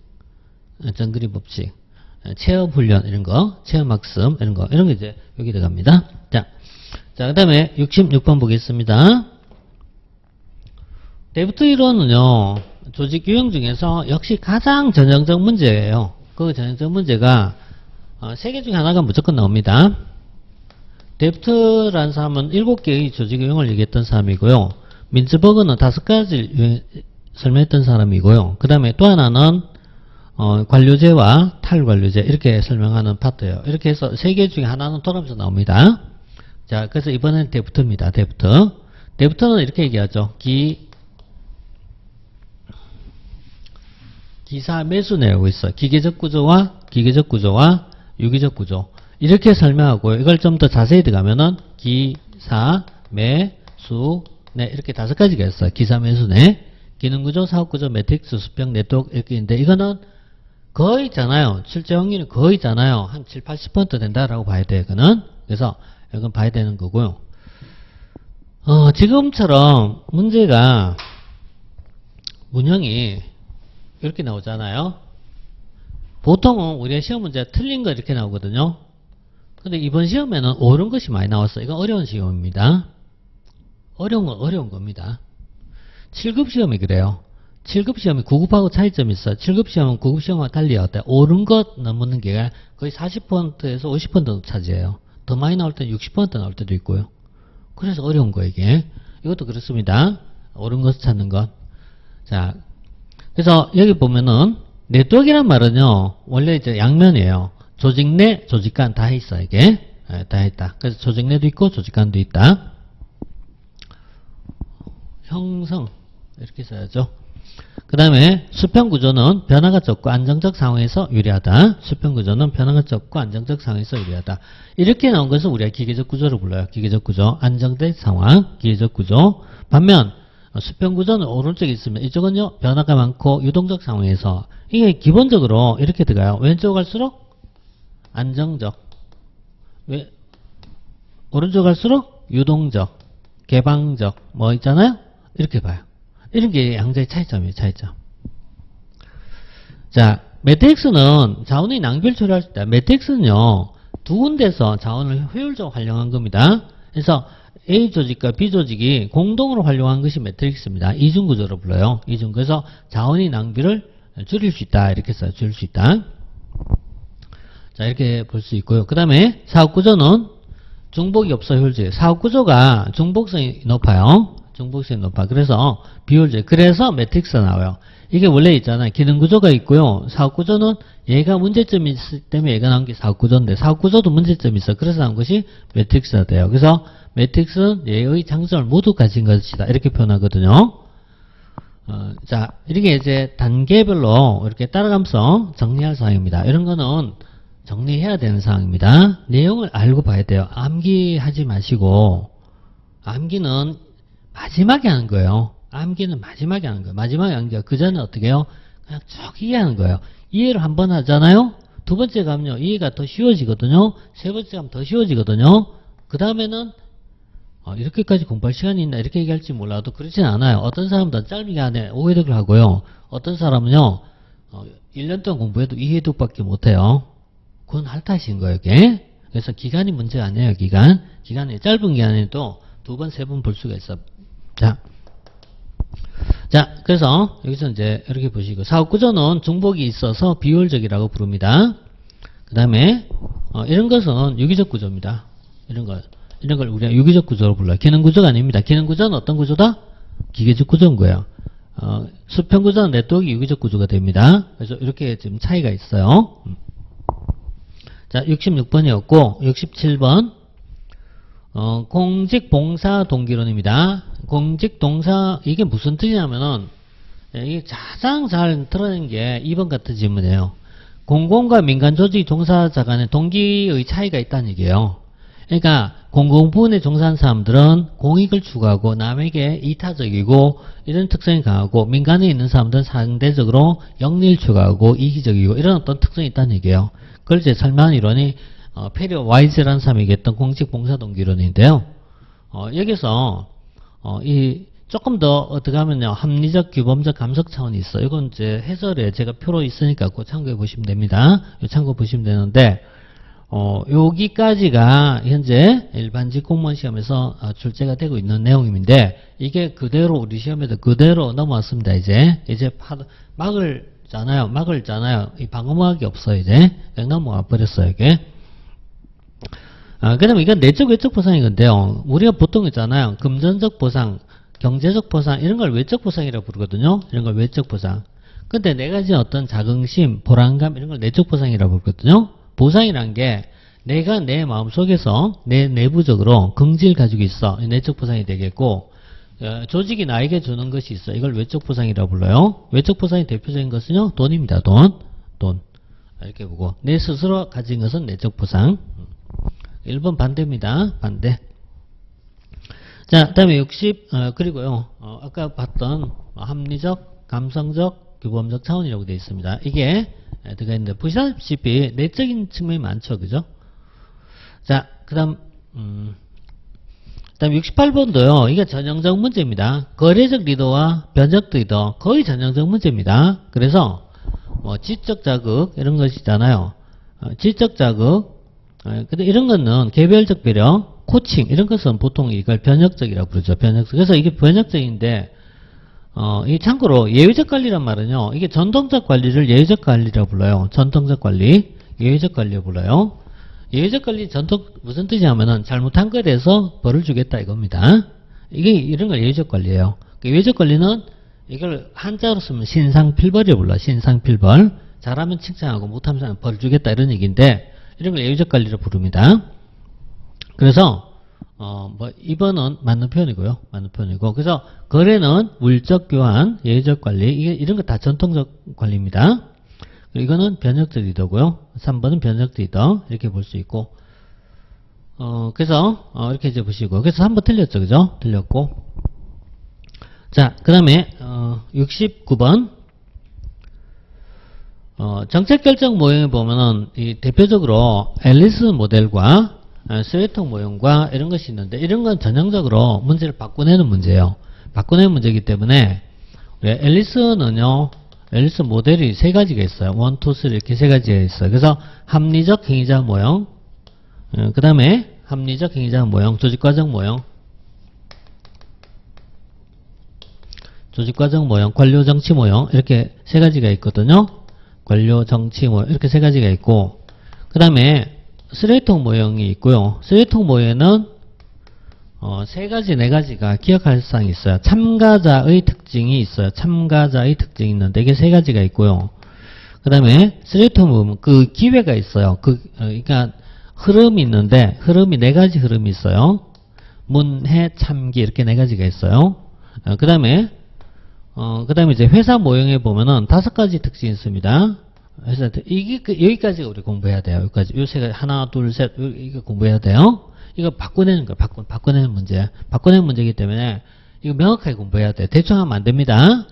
체험훈련, 이런 거, 체험학습, 이런 거 이제 여기 들어갑니다. 자, 그 다음에 66번 보겠습니다. 데프트 이론은요, 조직 유형 중에서 역시 가장 전형적 문제예요. 그 전형적 문제가 세 개 중에 하나가 무조건 나옵니다. 데프트라는 사람은 7개의 조직 유형을 얘기했던 사람이고요. 민츠버그는 5가지 설명했던 사람이고요. 그 다음에 또 하나는 관료제와 탈관료제 이렇게 설명하는 파트예요. 이렇게 해서 3개 중에 하나는 돌아오면서 나옵니다. 자, 그래서 이번엔 데프트입니다. 데프트는 이렇게 얘기하죠. 기사 매수 내고 있어. 기계적 구조와 유기적 구조. 이렇게 설명하고요. 이걸 좀 더 자세히 들어가면은 기사, 매수, 내 이렇게 5가지가 있어요. 기사, 매수, 내. 기능구조, 사업구조, 매트릭스, 수평, 네트워크 이렇게 있는데 이거는 거의 있잖아요. 출제 확률이 거의 있잖아요. 한 7, 80% 된다라고 봐야 돼요. 이거는. 그래서 이건 봐야 되는 거고요. 지금처럼 문제가 문형이 이렇게 나오잖아요. 보통은 우리가 시험 문제가 틀린 거 이렇게 나오거든요. 근데 이번 시험에는 옳은 것이 많이 나왔어요. 이건 어려운 시험입니다. 어려운 건 어려운 겁니다. 7급 시험이 그래요. 7급 시험이 9급하고 차이점이 있어요. 7급 시험은 9급 시험과 달리 옳은 것 넘는 게 거의 40%에서 50% 정도 차지해요. 더 많이 나올 때는 60% 나올 때도 있고요. 그래서 어려운 거예요, 이게. 이것도 그렇습니다. 옳은 것을 찾는 것. 자, 그래서 여기 보면은 네트워크란 말은요, 원래 이제 양면이에요. 조직 내, 조직 간 다 있어, 이게. 다 있다. 그래서 조직 내도 있고, 조직 간도 있다. 형성. 이렇게 써야죠. 그 다음에 수평구조는 변화가 적고 안정적 상황에서 유리하다. 수평구조는 변화가 적고 안정적 상황에서 유리하다. 이렇게 나온 것은 우리가 기계적 구조를 불러요. 기계적 구조. 안정된 상황, 기계적 구조. 반면 수평구조는 오른쪽에 있으면 이쪽은요, 변화가 많고 유동적 상황에서 이게 기본적으로 이렇게 들어가요. 왼쪽 갈수록 안정적. 오른쪽 갈수록 유동적, 개방적, 뭐 있잖아요? 이렇게 봐요. 이런 게 양자의 차이점이에요, 차이점. 자, 매트릭스는 자원의 낭비를 처리할 수 있다. 매트릭스는요, 두 군데서 자원을 효율적으로 활용한 겁니다. 그래서 A 조직과 B 조직이 공동으로 활용한 것이 매트릭스입니다. 이중구조로 불러요. 이중. 그래서 자원의 낭비를 줄일 수 있다. 이렇게 써요. 줄일 수 있다. 자, 이렇게 볼 수 있고요. 그 다음에 사업구조는 중복이 없어 효율적. 사업구조가 중복성이 높아요. 중복성이 높아. 그래서 비효율적. 그래서 매트릭스가 나와요. 이게 원래 있잖아요. 기능구조가 있고요. 사업구조는 얘가 문제점이 있을 때문에 얘가 나온 게 사업구조인데 사업구조도 문제점이 있어. 그래서 나온 것이 매트릭스가 돼요. 그래서 매트릭스는 얘의 장점을 모두 가진 것이다. 이렇게 표현하거든요. 자, 이렇게 이제 단계별로 이렇게 따라가면서 정리할 사항입니다. 이런 거는 정리해야 되는 사항입니다. 내용을 알고 봐야 돼요. 암기하지 마시고 암기는 마지막에 하는 거예요. 암기는 마지막에 하는 거예요. 마지막에 하는 게 그 전에 어떻게 해요? 그냥 쭉 이해하는 거예요. 이해를 한 번 하잖아요. 두 번째 가면요. 이해가 더 쉬워지거든요. 세 번째 가면 더 쉬워지거든요. 그 다음에는 이렇게까지 공부할 시간이 있나 이렇게 얘기할지 몰라도 그렇진 않아요. 어떤 사람들은 짧은 안에 5회독을 하고요. 어떤 사람은요 1년 동안 공부해도 2회독밖에 못해요. 그건 할탓인 거예요. 이게. 그래서 기간이 문제가 아니에요. 기간이 짧은 기간에도 두 번, 세 번 볼 수가 있어. 자, 그래서 여기서 이제 이렇게 보시고 사업구조는 중복이 있어서 비효율적이라고 부릅니다. 그 다음에 이런 것은 유기적 구조입니다. 이런 걸 우리가 유기적 구조로 불러요. 기능구조가 아닙니다. 기능구조는 어떤 구조다? 기계적 구조인 거예요. 수평구조는 네트워크 유기적 구조가 됩니다. 그래서 이렇게 지금 차이가 있어요. 자, 66번이었고 67번 공직봉사 동기론입니다. 공직동사 이게 무슨 뜻이냐면은 이게 가장 잘 드러낸 게 2번 같은 질문이에요. 공공과 민간 조직 종사자 간의 동기의 차이가 있다는 얘기예요. 그러니까 공공부문에 종사하는 사람들은 공익을 추구하고 남에게 이타적이고 이런 특성이 강하고 민간에 있는 사람들은 상대적으로 영리를 추구하고 이기적이고 이런 어떤 특성이 있다는 얘기예요. 그걸 이제 설명한 이론이 페리어 와이즈라는 사람이 얘기했던 공직봉사동기론인데요. 여기서 이 조금 더 어떻게 하면요 합리적, 규범적, 감석 차원이 있어. 이건 이제 해설에 제가 표로 있으니까 꼭 참고해 보시면 됩니다. 참고 보시면 되는데 여기까지가 현재 일반직 공무원 시험에서 출제가 되고 있는 내용인데 이게 그대로 우리 시험에도 그대로 넘어왔습니다. 이제 막을 잖아요. 이 방어막이 없어요. 이제 그냥 넘어와 버렸어요. 이게. 그 다음에 이건 내적 외적 보상인 건데요. 우리가 보통 있잖아요. 금전적 보상, 경제적 보상 이런 걸 외적 보상이라고 부르거든요. 이런 걸 외적 보상. 근데 내가 가진 어떤 자긍심, 보람감 이런 걸 내적 보상이라고 부르거든요. 보상이란 게 내가 내 마음속에서 내 내부적으로 긍지를 가지고 있어. 내적 보상이 되겠고 조직이 나에게 주는 것이 있어. 이걸 외적 보상이라고 불러요. 외적 보상의 대표적인 것은요. 돈입니다. 돈. 이렇게 보고 내 스스로 가진 것은 내적 보상. 1번 반대입니다. 반대. 자, 그 다음에 60, 그리고요, 아까 봤던 합리적, 감성적, 규범적 차원이라고 되어 있습니다. 이게 들어가 있는데, 보시다시피 내적인 측면이 많죠. 그죠? 자, 그 다음 68번도요, 이게 전형적 문제입니다. 거래적 리더와 변적 리더, 거의 전형적 문제입니다. 그래서, 지적 자극, 이런 것이잖아요. 지적 자극, 근데 이런 거는 개별적 배려, 코칭 이런 것은 보통 이걸 변혁적이라고 부르죠. 변혁적. 그래서 이게 변혁적인데 이 참고로 예외적 관리란 말은요. 이게 전통적 관리를 예외적 관리라고 불러요. 전통적 관리, 예외적 관리라고 불러요. 예외적 관리 전통 무슨 뜻이냐면은 잘못한 거에 대해서 벌을 주겠다 이겁니다. 이게 이런 걸 예외적 관리예요. 예외적 관리는 이걸 한자로 쓰면 신상필벌이라고 불러요. 신상필벌. 잘하면 칭찬하고 못하면 벌 주겠다 이런 얘기인데 이런 걸 예외적 관리로 부릅니다. 그래서 2번은 맞는 표현이고요. 맞는 표현이고. 그래서 거래는 물적 교환, 예외적 관리 이런 거 다 전통적 관리입니다. 그리고 이거는 변혁적 리더고요. 3번은 변혁적 리더 이렇게 볼 수 있고. 그래서 이렇게 이제 보시고. 그래서 3번 틀렸죠. 그죠? 틀렸고. 자, 그다음에 69번 정책결정 모형에 보면은 이 대표적으로 앨리스 모델과 스웨터 모형과 이런 것이 있는데 이런 건 전형적으로 문제를 바꿔내는 문제예요. 바꿔내는 문제이기 때문에 앨리스는요. 앨리스 모델이 세 가지가 있어요. 1, 2, 3 이렇게 세 가지가 있어요. 그래서 합리적 행위자 모형 그 다음에 합리적 행위자 모형 조직과정 모형 조직과정 모형 관료 정치 모형 이렇게 세 가지가 있거든요. 관료, 정치 모형 이렇게 세 가지가 있고 그 다음에 쓰레기통 모형이 있고요. 쓰레기통 모형에는 세 가지, 네 가지가 기억할 사항이 있어요. 참가자의 특징이 있어요. 참가자의 특징이 있는데 이게 세 가지가 있고요. 그 다음에 쓰레기통 보면 그 기회가 있어요. 그러니까 흐름이 있는데 흐름이 네 가지 흐름이 있어요. 문해, 참기 이렇게 네 가지가 있어요. 그 다음에 이제 회사 모형에 보면은 5가지 특징이 있습니다. 그래서 이게 여기까지 우리 공부해야 돼요. 여기까지 요 세 가지 하나, 둘, 셋 이거 공부해야 돼요. 이거 바꿔내는 거야. 바꿔내는 문제. 바꿔내는 문제이기 때문에 이거 명확하게 공부해야 돼. 대충 하면 안 됩니다.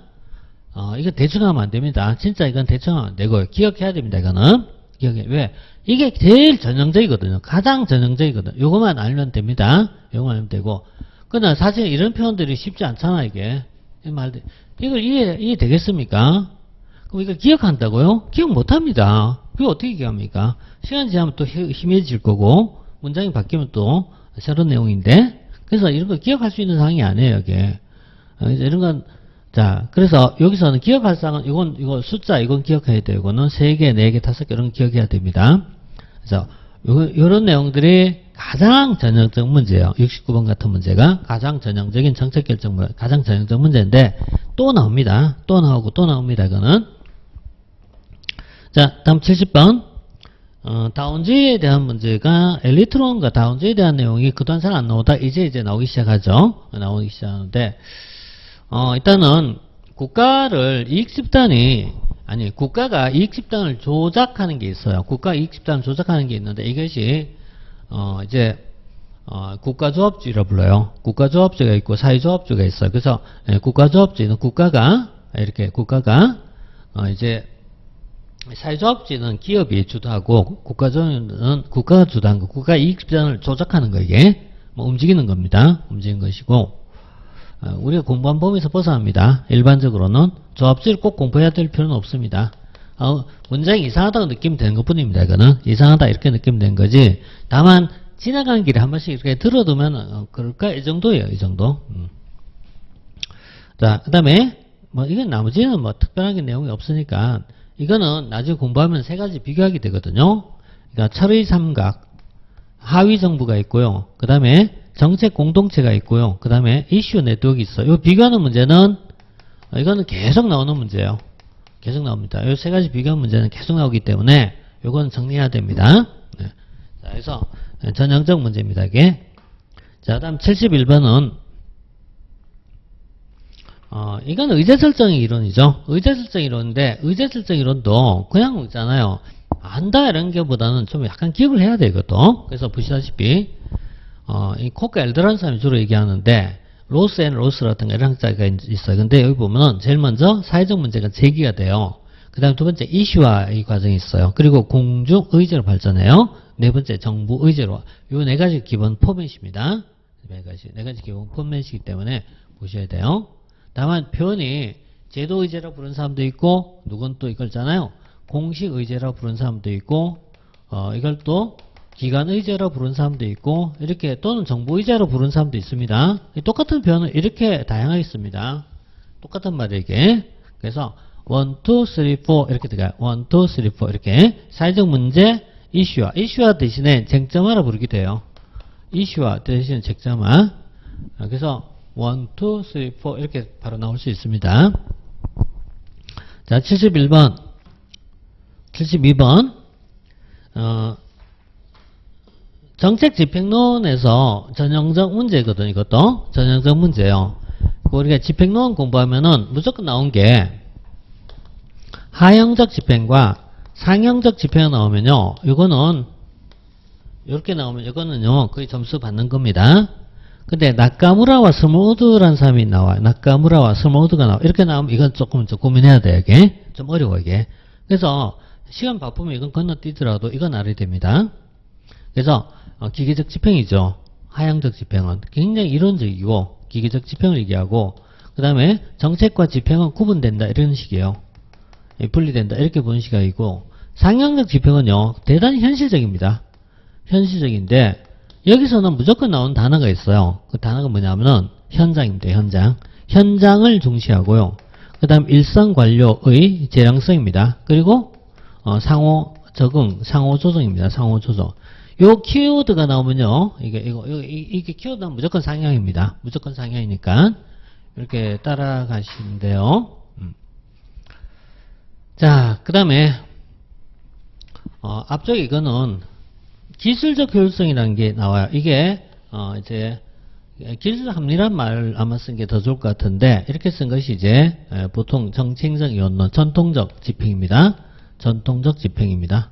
이거 대충 하면 안 됩니다. 진짜 이건 대충 하면 안 되고요. 기억해야 됩니다. 이거는. 왜? 이게 제일 전형적이거든요. 가장 전형적이거든요. 요거만 알면 됩니다. 요거만 알면 되고. 그러나 사실 이런 표현들이 쉽지 않잖아, 이게. 이걸 이해 되겠습니까? 그럼 이걸 기억한다고요? 기억 못 합니다. 그거 어떻게 기억합니까? 시간 지나면 또 희미해질 거고, 문장이 바뀌면 또 새로운 내용인데, 그래서 이런 거 기억할 수 있는 상황이 아니에요, 이게. 이런 건, 자, 그래서 여기서는 기억할 사항은, 이거 숫자, 이건 기억해야 되고, 이거는 3개, 4개, 5개, 이런 거 기억해야 됩니다. 그래서, 요런 내용들이 가장 전형적 문제예요. 69번 같은 문제가 가장 전형적인 정책 결정 문제, 가장 전형적 문제인데, 또 나옵니다. 또 나오고 또 나옵니다, 이거는. 자, 다음 70번. 다운제에 대한 문제가 엘리트론과 다운제에 대한 내용이 그동안 잘 안 나오다 이제 나오기 시작하죠. 나오기 시작하는데, 일단은 국가가 이익 집단을 조작하는 게 있어요. 국가 이익 집단을 조작하는 게 있는데 이것이 국가조합주의라 불러요. 국가조합주의가 있고 사회조합주의가 있어요. 그래서 국가조합주의는 국가가 사회조합주의는 기업이 주도하고 국가조합주의는 국가가 주도한 거, 국가 이익 집단을 조작하는 거 이게 뭐 움직이는 겁니다. 움직이는 것이고. 우리가 공부한 범위에서 벗어납니다. 일반적으로는 조합주의를 꼭 공부해야 될 필요는 없습니다. 문장이 이상하다고 느끼면 되는 것 뿐입니다. 이거는 이상하다 이렇게 느끼면 되는 거지. 다만 지나가는 길에 한 번씩 이렇게 들어두면 그럴까 이 정도예요. 이 정도. 자, 그다음에 뭐 이건 나머지는 뭐 특별하게 내용이 없으니까 이거는 나중에 공부하면 3가지 비교하게 되거든요. 그러니까 철의 삼각, 하위 정부가 있고요. 그다음에 정책 공동체가 있고요. 그 다음에 이슈 네트워크가 있어요. 이 비교하는 문제는 이거는 계속 나오는 문제예요. 계속 나옵니다. 이 3가지 비교하는 문제는 계속 나오기 때문에 이건 정리해야 됩니다. 네. 자, 그래서 전형적 문제입니다. 이게. 자, 다음 71번은 이건 의제설정 이론이죠. 의제설정 이론인데 의제설정 이론도 그냥 있잖아요. 안다 이런 게보다는 좀 약간 기억을 해야 돼 이것도. 그래서 보시다시피 이 코크 엘더라는 사람이 주로 얘기하는데 로스 앤 로스라든가 이런 학자가 있어요. 근데 여기 보면은 제일 먼저 사회적 문제가 제기가 돼요. 그 다음 두 번째 이슈화 이 과정이 있어요. 그리고 공중 의제로 발전해요. 네 번째 정부 의제로. 요 4가지 기본 포맷입니다. 4가지 기본 포맷이기 때문에 보셔야 돼요. 다만 표현이 제도 의제라 부르는 사람도 있고 누군 또 이걸 있잖아요. 공식 의제라 부르는 사람도 있고 이걸 또 기관 의제로 부르는 사람도 있고 이렇게 또는 정부 의제로 부르는 사람도 있습니다. 똑같은 표현은 이렇게 다양하게 있습니다. 똑같은 말이게. 그래서 1, 2, 3, 4 이렇게 들어가요. 1, 2, 3, 4 이렇게 사회적 문제 이슈화 대신에 쟁점화라 부르기도 해요. 이슈화 대신에 쟁점화. 그래서 1, 2, 3, 4 이렇게 바로 나올 수 있습니다. 자, 71번 72번 정책 집행론에서 전형적 문제거든요. 이것도 전형적 문제예요. 우리가 집행론 공부하면은 무조건 나온 게 하형적 집행과 상형적 집행 나오면요. 이거는 이렇게 나오면 이거는요. 거의 점수 받는 겁니다. 근데 나카무라와 스몰우드라는 사람이 나와요. 나카무라와 스몰우드가 나와. 이렇게 나오면 이건 조금 고민해야 돼요. 이게 좀 어려워 이게. 그래서 시간 바쁘면 이건 건너뛰더라도 이건 알아야 됩니다. 그래서 기계적 집행이죠. 하향적 집행은 굉장히 이론적이고 기계적 집행을 얘기하고 그 다음에 정책과 집행은 구분된다 이런 식이에요. 분리된다 이렇게 보는 시각이고 상향적 집행은요 대단히 현실적입니다. 현실적인데 여기서는 무조건 나오는 단어가 있어요. 그 단어가 뭐냐면은 현장입니다. 현장을 중시하고요. 그 다음 일선 관료의 재량성입니다. 그리고 상호 적응, 상호 조정입니다. 상호 조정. 요 키워드가 나오면요. 이게 키워드 나오면 무조건 상향입니다. 무조건 상향이니까. 이렇게 따라가시면 돼요. 자, 그 다음에, 앞쪽에 이거는 기술적 효율성이라는 게 나와요. 이게, 기술적 합리란 말 아마 쓴 게 더 좋을 것 같은데, 이렇게 쓴 것이 이제, 보통 정치행정 이론론, 전통적 집행입니다. 전통적 집행입니다.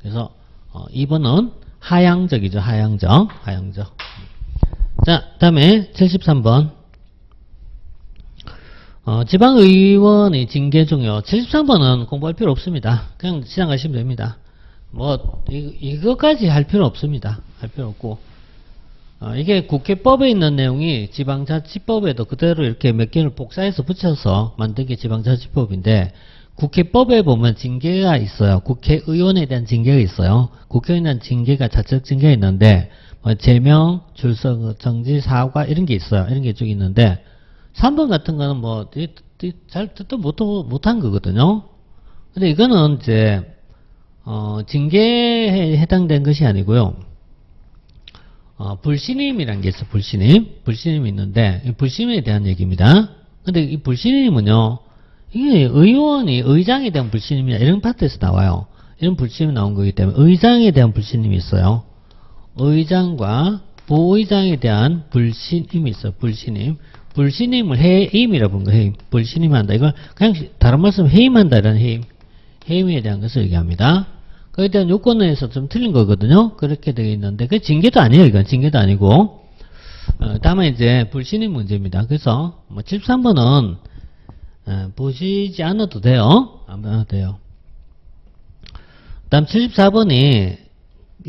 그래서, 2번은 하향적이죠. 하향적. 자, 다음에 73번. 지방의원의 징계 중요. 73번은 공부할 필요 없습니다. 그냥 지나가시면 됩니다. 뭐, 이거까지 할 필요 없습니다. 할 필요 없고. 이게 국회법에 있는 내용이 지방자치법에도 그대로 이렇게 몇 개를 복사해서 붙여서 만든 게 지방자치법인데, 국회법에 보면 징계가 있어요. 국회의원에 대한 징계가 있어요. 국회의원에 대한 징계가 자체적 징계가 있는데, 뭐 제명, 출석, 정지, 사과 이런 게 있어요. 이런 게 쭉 있는데 3번 같은 거는 뭐 잘 듣도 못한 거거든요. 근데 이거는 이제 징계에 해당된 것이 아니고요. 불신임이라는 게 있어요. 불신임이 있는데 이 불신임에 대한 얘기입니다. 근데 이 불신임은요, 이게 의원이 의장에 대한 불신임이냐 이런 파트에서 나와요. 이런 불신임이 나온 거기 때문에 의장에 대한 불신임이 있어요. 의장과 부의장에 대한 불신임이 있어요. 불신임을 해임이라고 부르는 거예요. 해임. 불신임한다. 이걸 그냥 다른 말씀 해임한다 이런 해임에 대한 것을 얘기합니다. 거기에 대한 요건에서 좀 틀린 거거든요. 그렇게 되어 있는데 그 징계도 아니에요. 이건 징계도 아니고 다만 이제 불신임 문제입니다. 그래서 뭐 73번은 보시지 않아도 돼요. 안 봐도 돼요. 다음 74번이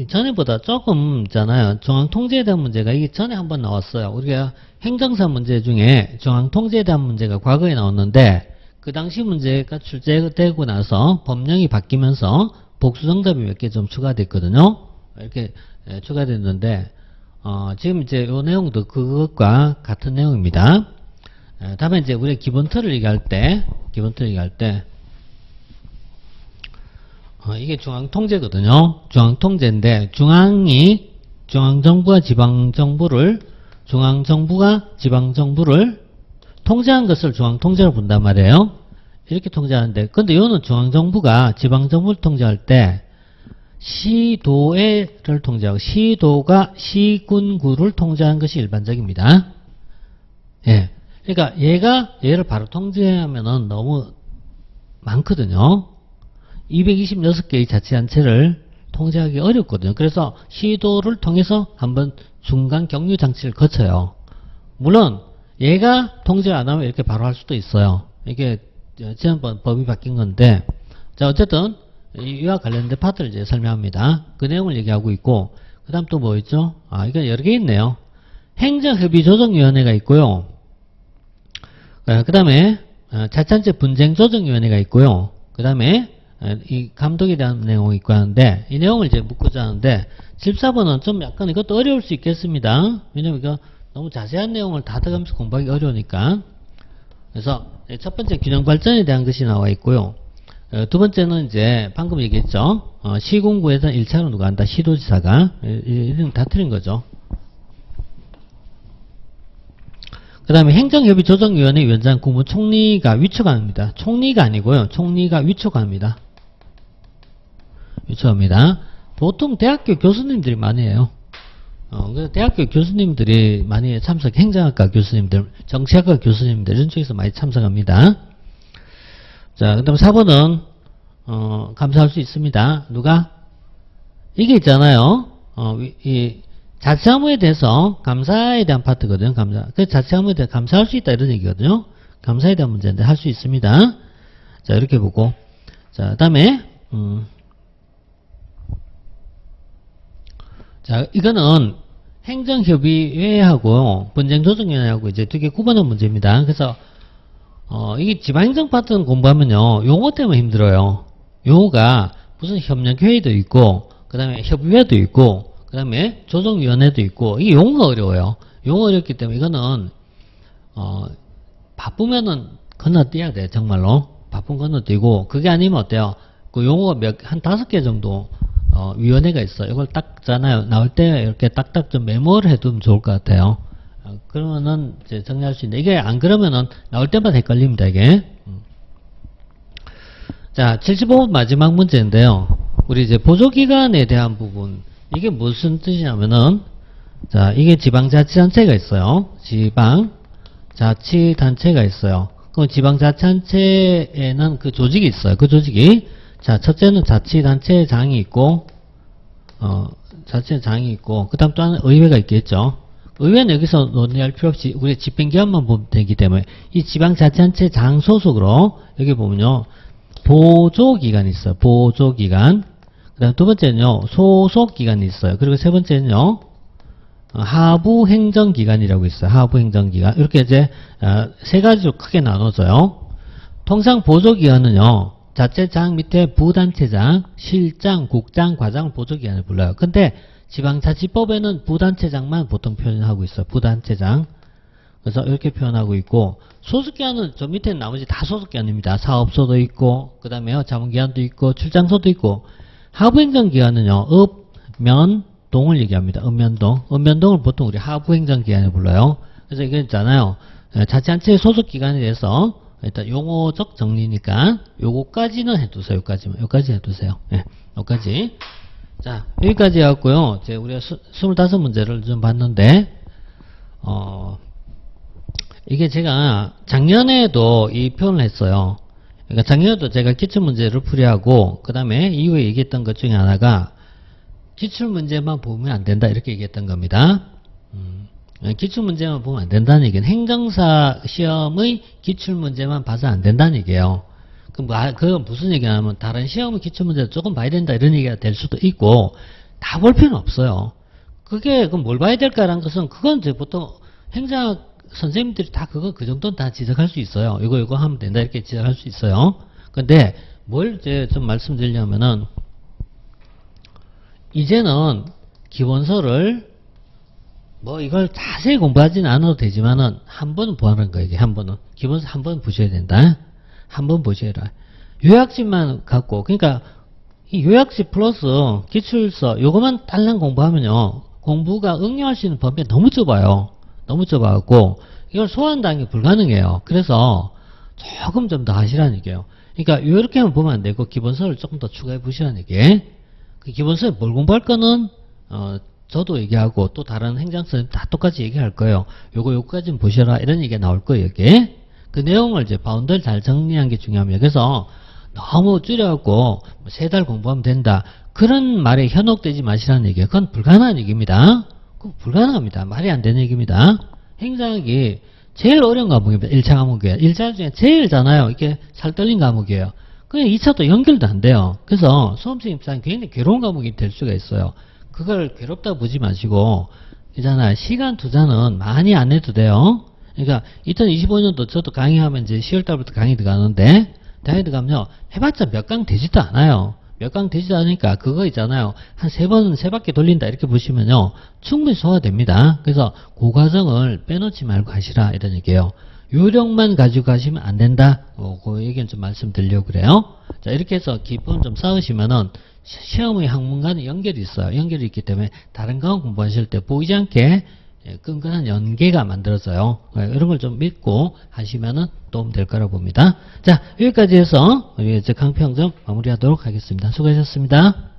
전에보다 조금 있잖아요. 중앙통제에 대한 문제가 이게 전에 한번 나왔어요. 우리가 행정사 문제 중에 중앙통제에 대한 문제가 과거에 나왔는데 그 당시 문제가 출제되고 나서 법령이 바뀌면서 복수정답이 몇 개 좀 추가됐거든요. 이렇게 추가됐는데 지금 이제 이 내용도 그것과 같은 내용입니다. 다음에 이제 우리가 기본틀을 얘기할 때 이게 중앙통제거든요. 중앙통제인데 중앙정부가 지방정부를 통제한 것을 중앙통제로 본단 말이에요. 이렇게 통제하는데, 근데 이거는 중앙정부가 지방정부를 통제할 때 시도를 통제하고 시도가 시군구를 통제하는 것이 일반적입니다. 예. 그러니까 얘를 바로 통제하면은 너무 많거든요. 226개의 자치단체를 통제하기 어렵거든요. 그래서 시도를 통해서 한번 중간 격려 장치를 거쳐요. 물론 얘가 통제 안 하면 이렇게 바로 할 수도 있어요. 이게 지난번 법이 바뀐 건데, 자 어쨌든 이와 관련된 파트를 이제 설명합니다. 그 내용을 얘기하고 있고, 그 다음 또 뭐 있죠? 이거 여러 개 있네요. 행정협의조정위원회가 있고요. 그 다음에 자치단체 분쟁조정위원회가 있고요. 그 다음에 이 감독에 대한 내용이 있고 하는데, 이 내용을 이제 묻고자 하는데 14번은 좀 약간 이것도 어려울 수 있겠습니다. 왜냐면 이거 너무 자세한 내용을 다 들어가면서 공부하기 어려우니까. 그래서 첫 번째 균형 발전에 대한 것이 나와 있고요. 두 번째는 이제 방금 얘기했죠. 시군구에서 1차로 누가 한다? 시도지사가. 이런 다 틀린 거죠. 그 다음에 행정협의조정위원회 위원장 국무총리가 위촉합니다. 총리가 아니고요. 총리가 위촉합니다. 보통 대학교 교수님들이 많이 해요. 대학교 교수님들이 많이 행정학과 교수님들, 정치학과 교수님들 이런 쪽에서 많이 참석합니다. 자, 그 다음 4번은 감사할 수 있습니다. 누가? 이게 있잖아요. 이 자치사무에 대해서 감사에 대한 파트거든요. 감사. 그 자치사무에 대해 감사할 수 있다 이런 얘기거든요. 감사에 대한 문제인데 할 수 있습니다. 자, 이렇게 보고. 자, 그 다음에 자, 이거는 행정협의회하고 분쟁조정위원회하고 이제 두 개 구분한 문제입니다. 그래서 이게 지방행정 파트는 공부하면요, 용어 때문에 힘들어요. 용어가 무슨 협력회의도 있고, 그 다음에 협의회도 있고, 그 다음에 조정위원회도 있고, 이게 용어가 어려워요. 용어 어렵기 때문에 이거는 바쁘면은 건너뛰어야 돼요. 정말로 바쁜 건너뛰고, 그게 아니면 어때요? 그 용어가 한 5개 정도 위원회가 있어요. 이걸 딱 나올 때 이렇게 딱딱 좀 메모를 해두면 좋을 것 같아요. 그러면은 이제 정리할 수 있는데, 이게 안 그러면은 나올 때마다 헷갈립니다. 이게. 자, 75번 마지막 문제인데요. 우리 이제 보조기관에 대한 부분, 이게 무슨 뜻이냐면은, 자, 이게 지방자치단체가 있어요. 지방자치단체가 있어요. 그럼 지방자치단체에는 그 조직이 있어요. 그 조직이, 자, 첫째는 자치단체장이 있고, 지방자치장이 있고, 그 다음 또 하나 의회가 있겠죠. 의회는 여기서 논의할 필요 없이 우리 집행기관만 보면 되기 때문에 이 지방자치단체장 소속으로 여기 보면요. 보조기관이 있어요. 보조기관. 그 다음 두 번째는요. 소속기관이 있어요. 그리고 세 번째는요. 하부행정기관이라고 있어요. 하부행정기관. 이렇게 이제 세 가지로 크게 나눠져요. 통상 보조기관은요. 자체장 밑에 부단체장, 실장, 국장, 과장을 보조기관을 불러요. 근데 지방자치법에는 부단체장만 보통 표현하고 있어요. 부단체장. 그래서 이렇게 표현하고 있고, 소속기관은 저 밑에 나머지 다 소속기관입니다. 사업소도 있고, 그 다음에 자문기관도 있고, 출장소도 있고, 하부행정기관은요, 읍, 면, 동을 얘기합니다. 읍면동. 읍면동을 보통 우리 하부행정기관을 불러요. 그래서 이게 있잖아요. 자치단체의 소속기관에 대해서 일단 용어적 정리니까 요거까지는 해두세요. 요까지 해두세요. 예, 요까지. 자, 여기까지 해갖고요. 이제 우리가 25문제를 좀 봤는데, 이게 제가 작년에도 이 표현을 했어요. 그러니까 작년에도 제가 기출문제를 풀이하고, 그 다음에 이후에 얘기했던 것 중에 하나가, 기출문제만 보면 안 된다. 이렇게 얘기했던 겁니다. 기출문제만 보면 안 된다는 얘기는 행정사 시험의 기출문제만 봐서 안 된다는 얘기예요. 그건 무슨 얘기냐면 다른 시험의 기출문제를 조금 봐야 된다 이런 얘기가 될 수도 있고 다 볼 필요는 없어요. 그럼 뭘 봐야 될까라는 것은 그건 이제 보통 행정학 선생님들이 다 그 정도는 다 지적할 수 있어요. 이거 하면 된다 이렇게 지적할 수 있어요. 근데 뭘 이제 좀 말씀드리려면은 이제는 기본서를 이걸 자세히 공부하지는 않아도 되지만은 한 번은 보는 거예요. 이게 한 번은 기본서 한 번 보셔야 된다. 한 번 보셔라. 요약집만 갖고 그러니까 이 요약집 플러스 기출서 요것만 딸랑 공부하면요 공부가 응용할 수 있는 범위가 너무 좁아요. 너무 좁아갖고 이걸 소화한다는 게 불가능해요. 그래서 조금 좀 더 하시라는 얘기예요. 그러니까 이렇게만 보면 안 되고 기본서를 조금 더 추가해 보시라는 얘기예요. 그 기본서에 뭘 공부할 거는 저도 얘기하고 또 다른 행정선생님 다 똑같이 얘기할 거예요. 요거까지는 보셔라 이런 얘기가 나올 거예요. 여기 그 내용을 이제 바운드를 잘 정리한 게 중요합니다. 그래서 너무 줄여갖고 3달 공부하면 된다 그런 말에 현혹되지 마시라는 얘기예요. 그건 불가능한 얘기입니다. 그건 불가능합니다. 말이 안 되는 얘기입니다. 행정학이 제일 어려운 과목입니다. 1차 과목이에요. 1차 중에 제일 잖아요. 이게 살 떨린 과목이에요. 그냥 2차도 연결도 안 돼요. 그래서 수험생 입장에 굉장히 괴로운 과목이 될 수가 있어요. 그걸 괴롭다 보지 마시고 있잖아요. 시간 투자는 많이 안 해도 돼요. 그러니까 2025년도 저도 강의하면 이제 10월달부터 강의 들어가는데 강의 들어가면요. 해봤자 몇 강 되지도 않아요. 몇 강 되지도 않으니까 그거 있잖아요. 한 3바퀴 돌린다 이렇게 보시면요. 충분히 소화됩니다. 그래서 그 과정을 빼놓지 말고 하시라 이런 얘기예요. 요령만 가지고 가시면 안 된다. 그 얘기는 좀 말씀드리려고 그래요. 자, 이렇게 해서 기본 좀 쌓으시면은 시험의 학문과는 연결이 있어요. 연결이 있기 때문에 다른 과목 공부하실 때 보이지 않게 끈끈한 연계가 만들어져요. 이런 걸 좀 믿고 하시면은 도움 될 거라고 봅니다. 자, 여기까지 해서 우리 이제 강평 좀 마무리하도록 하겠습니다. 수고하셨습니다.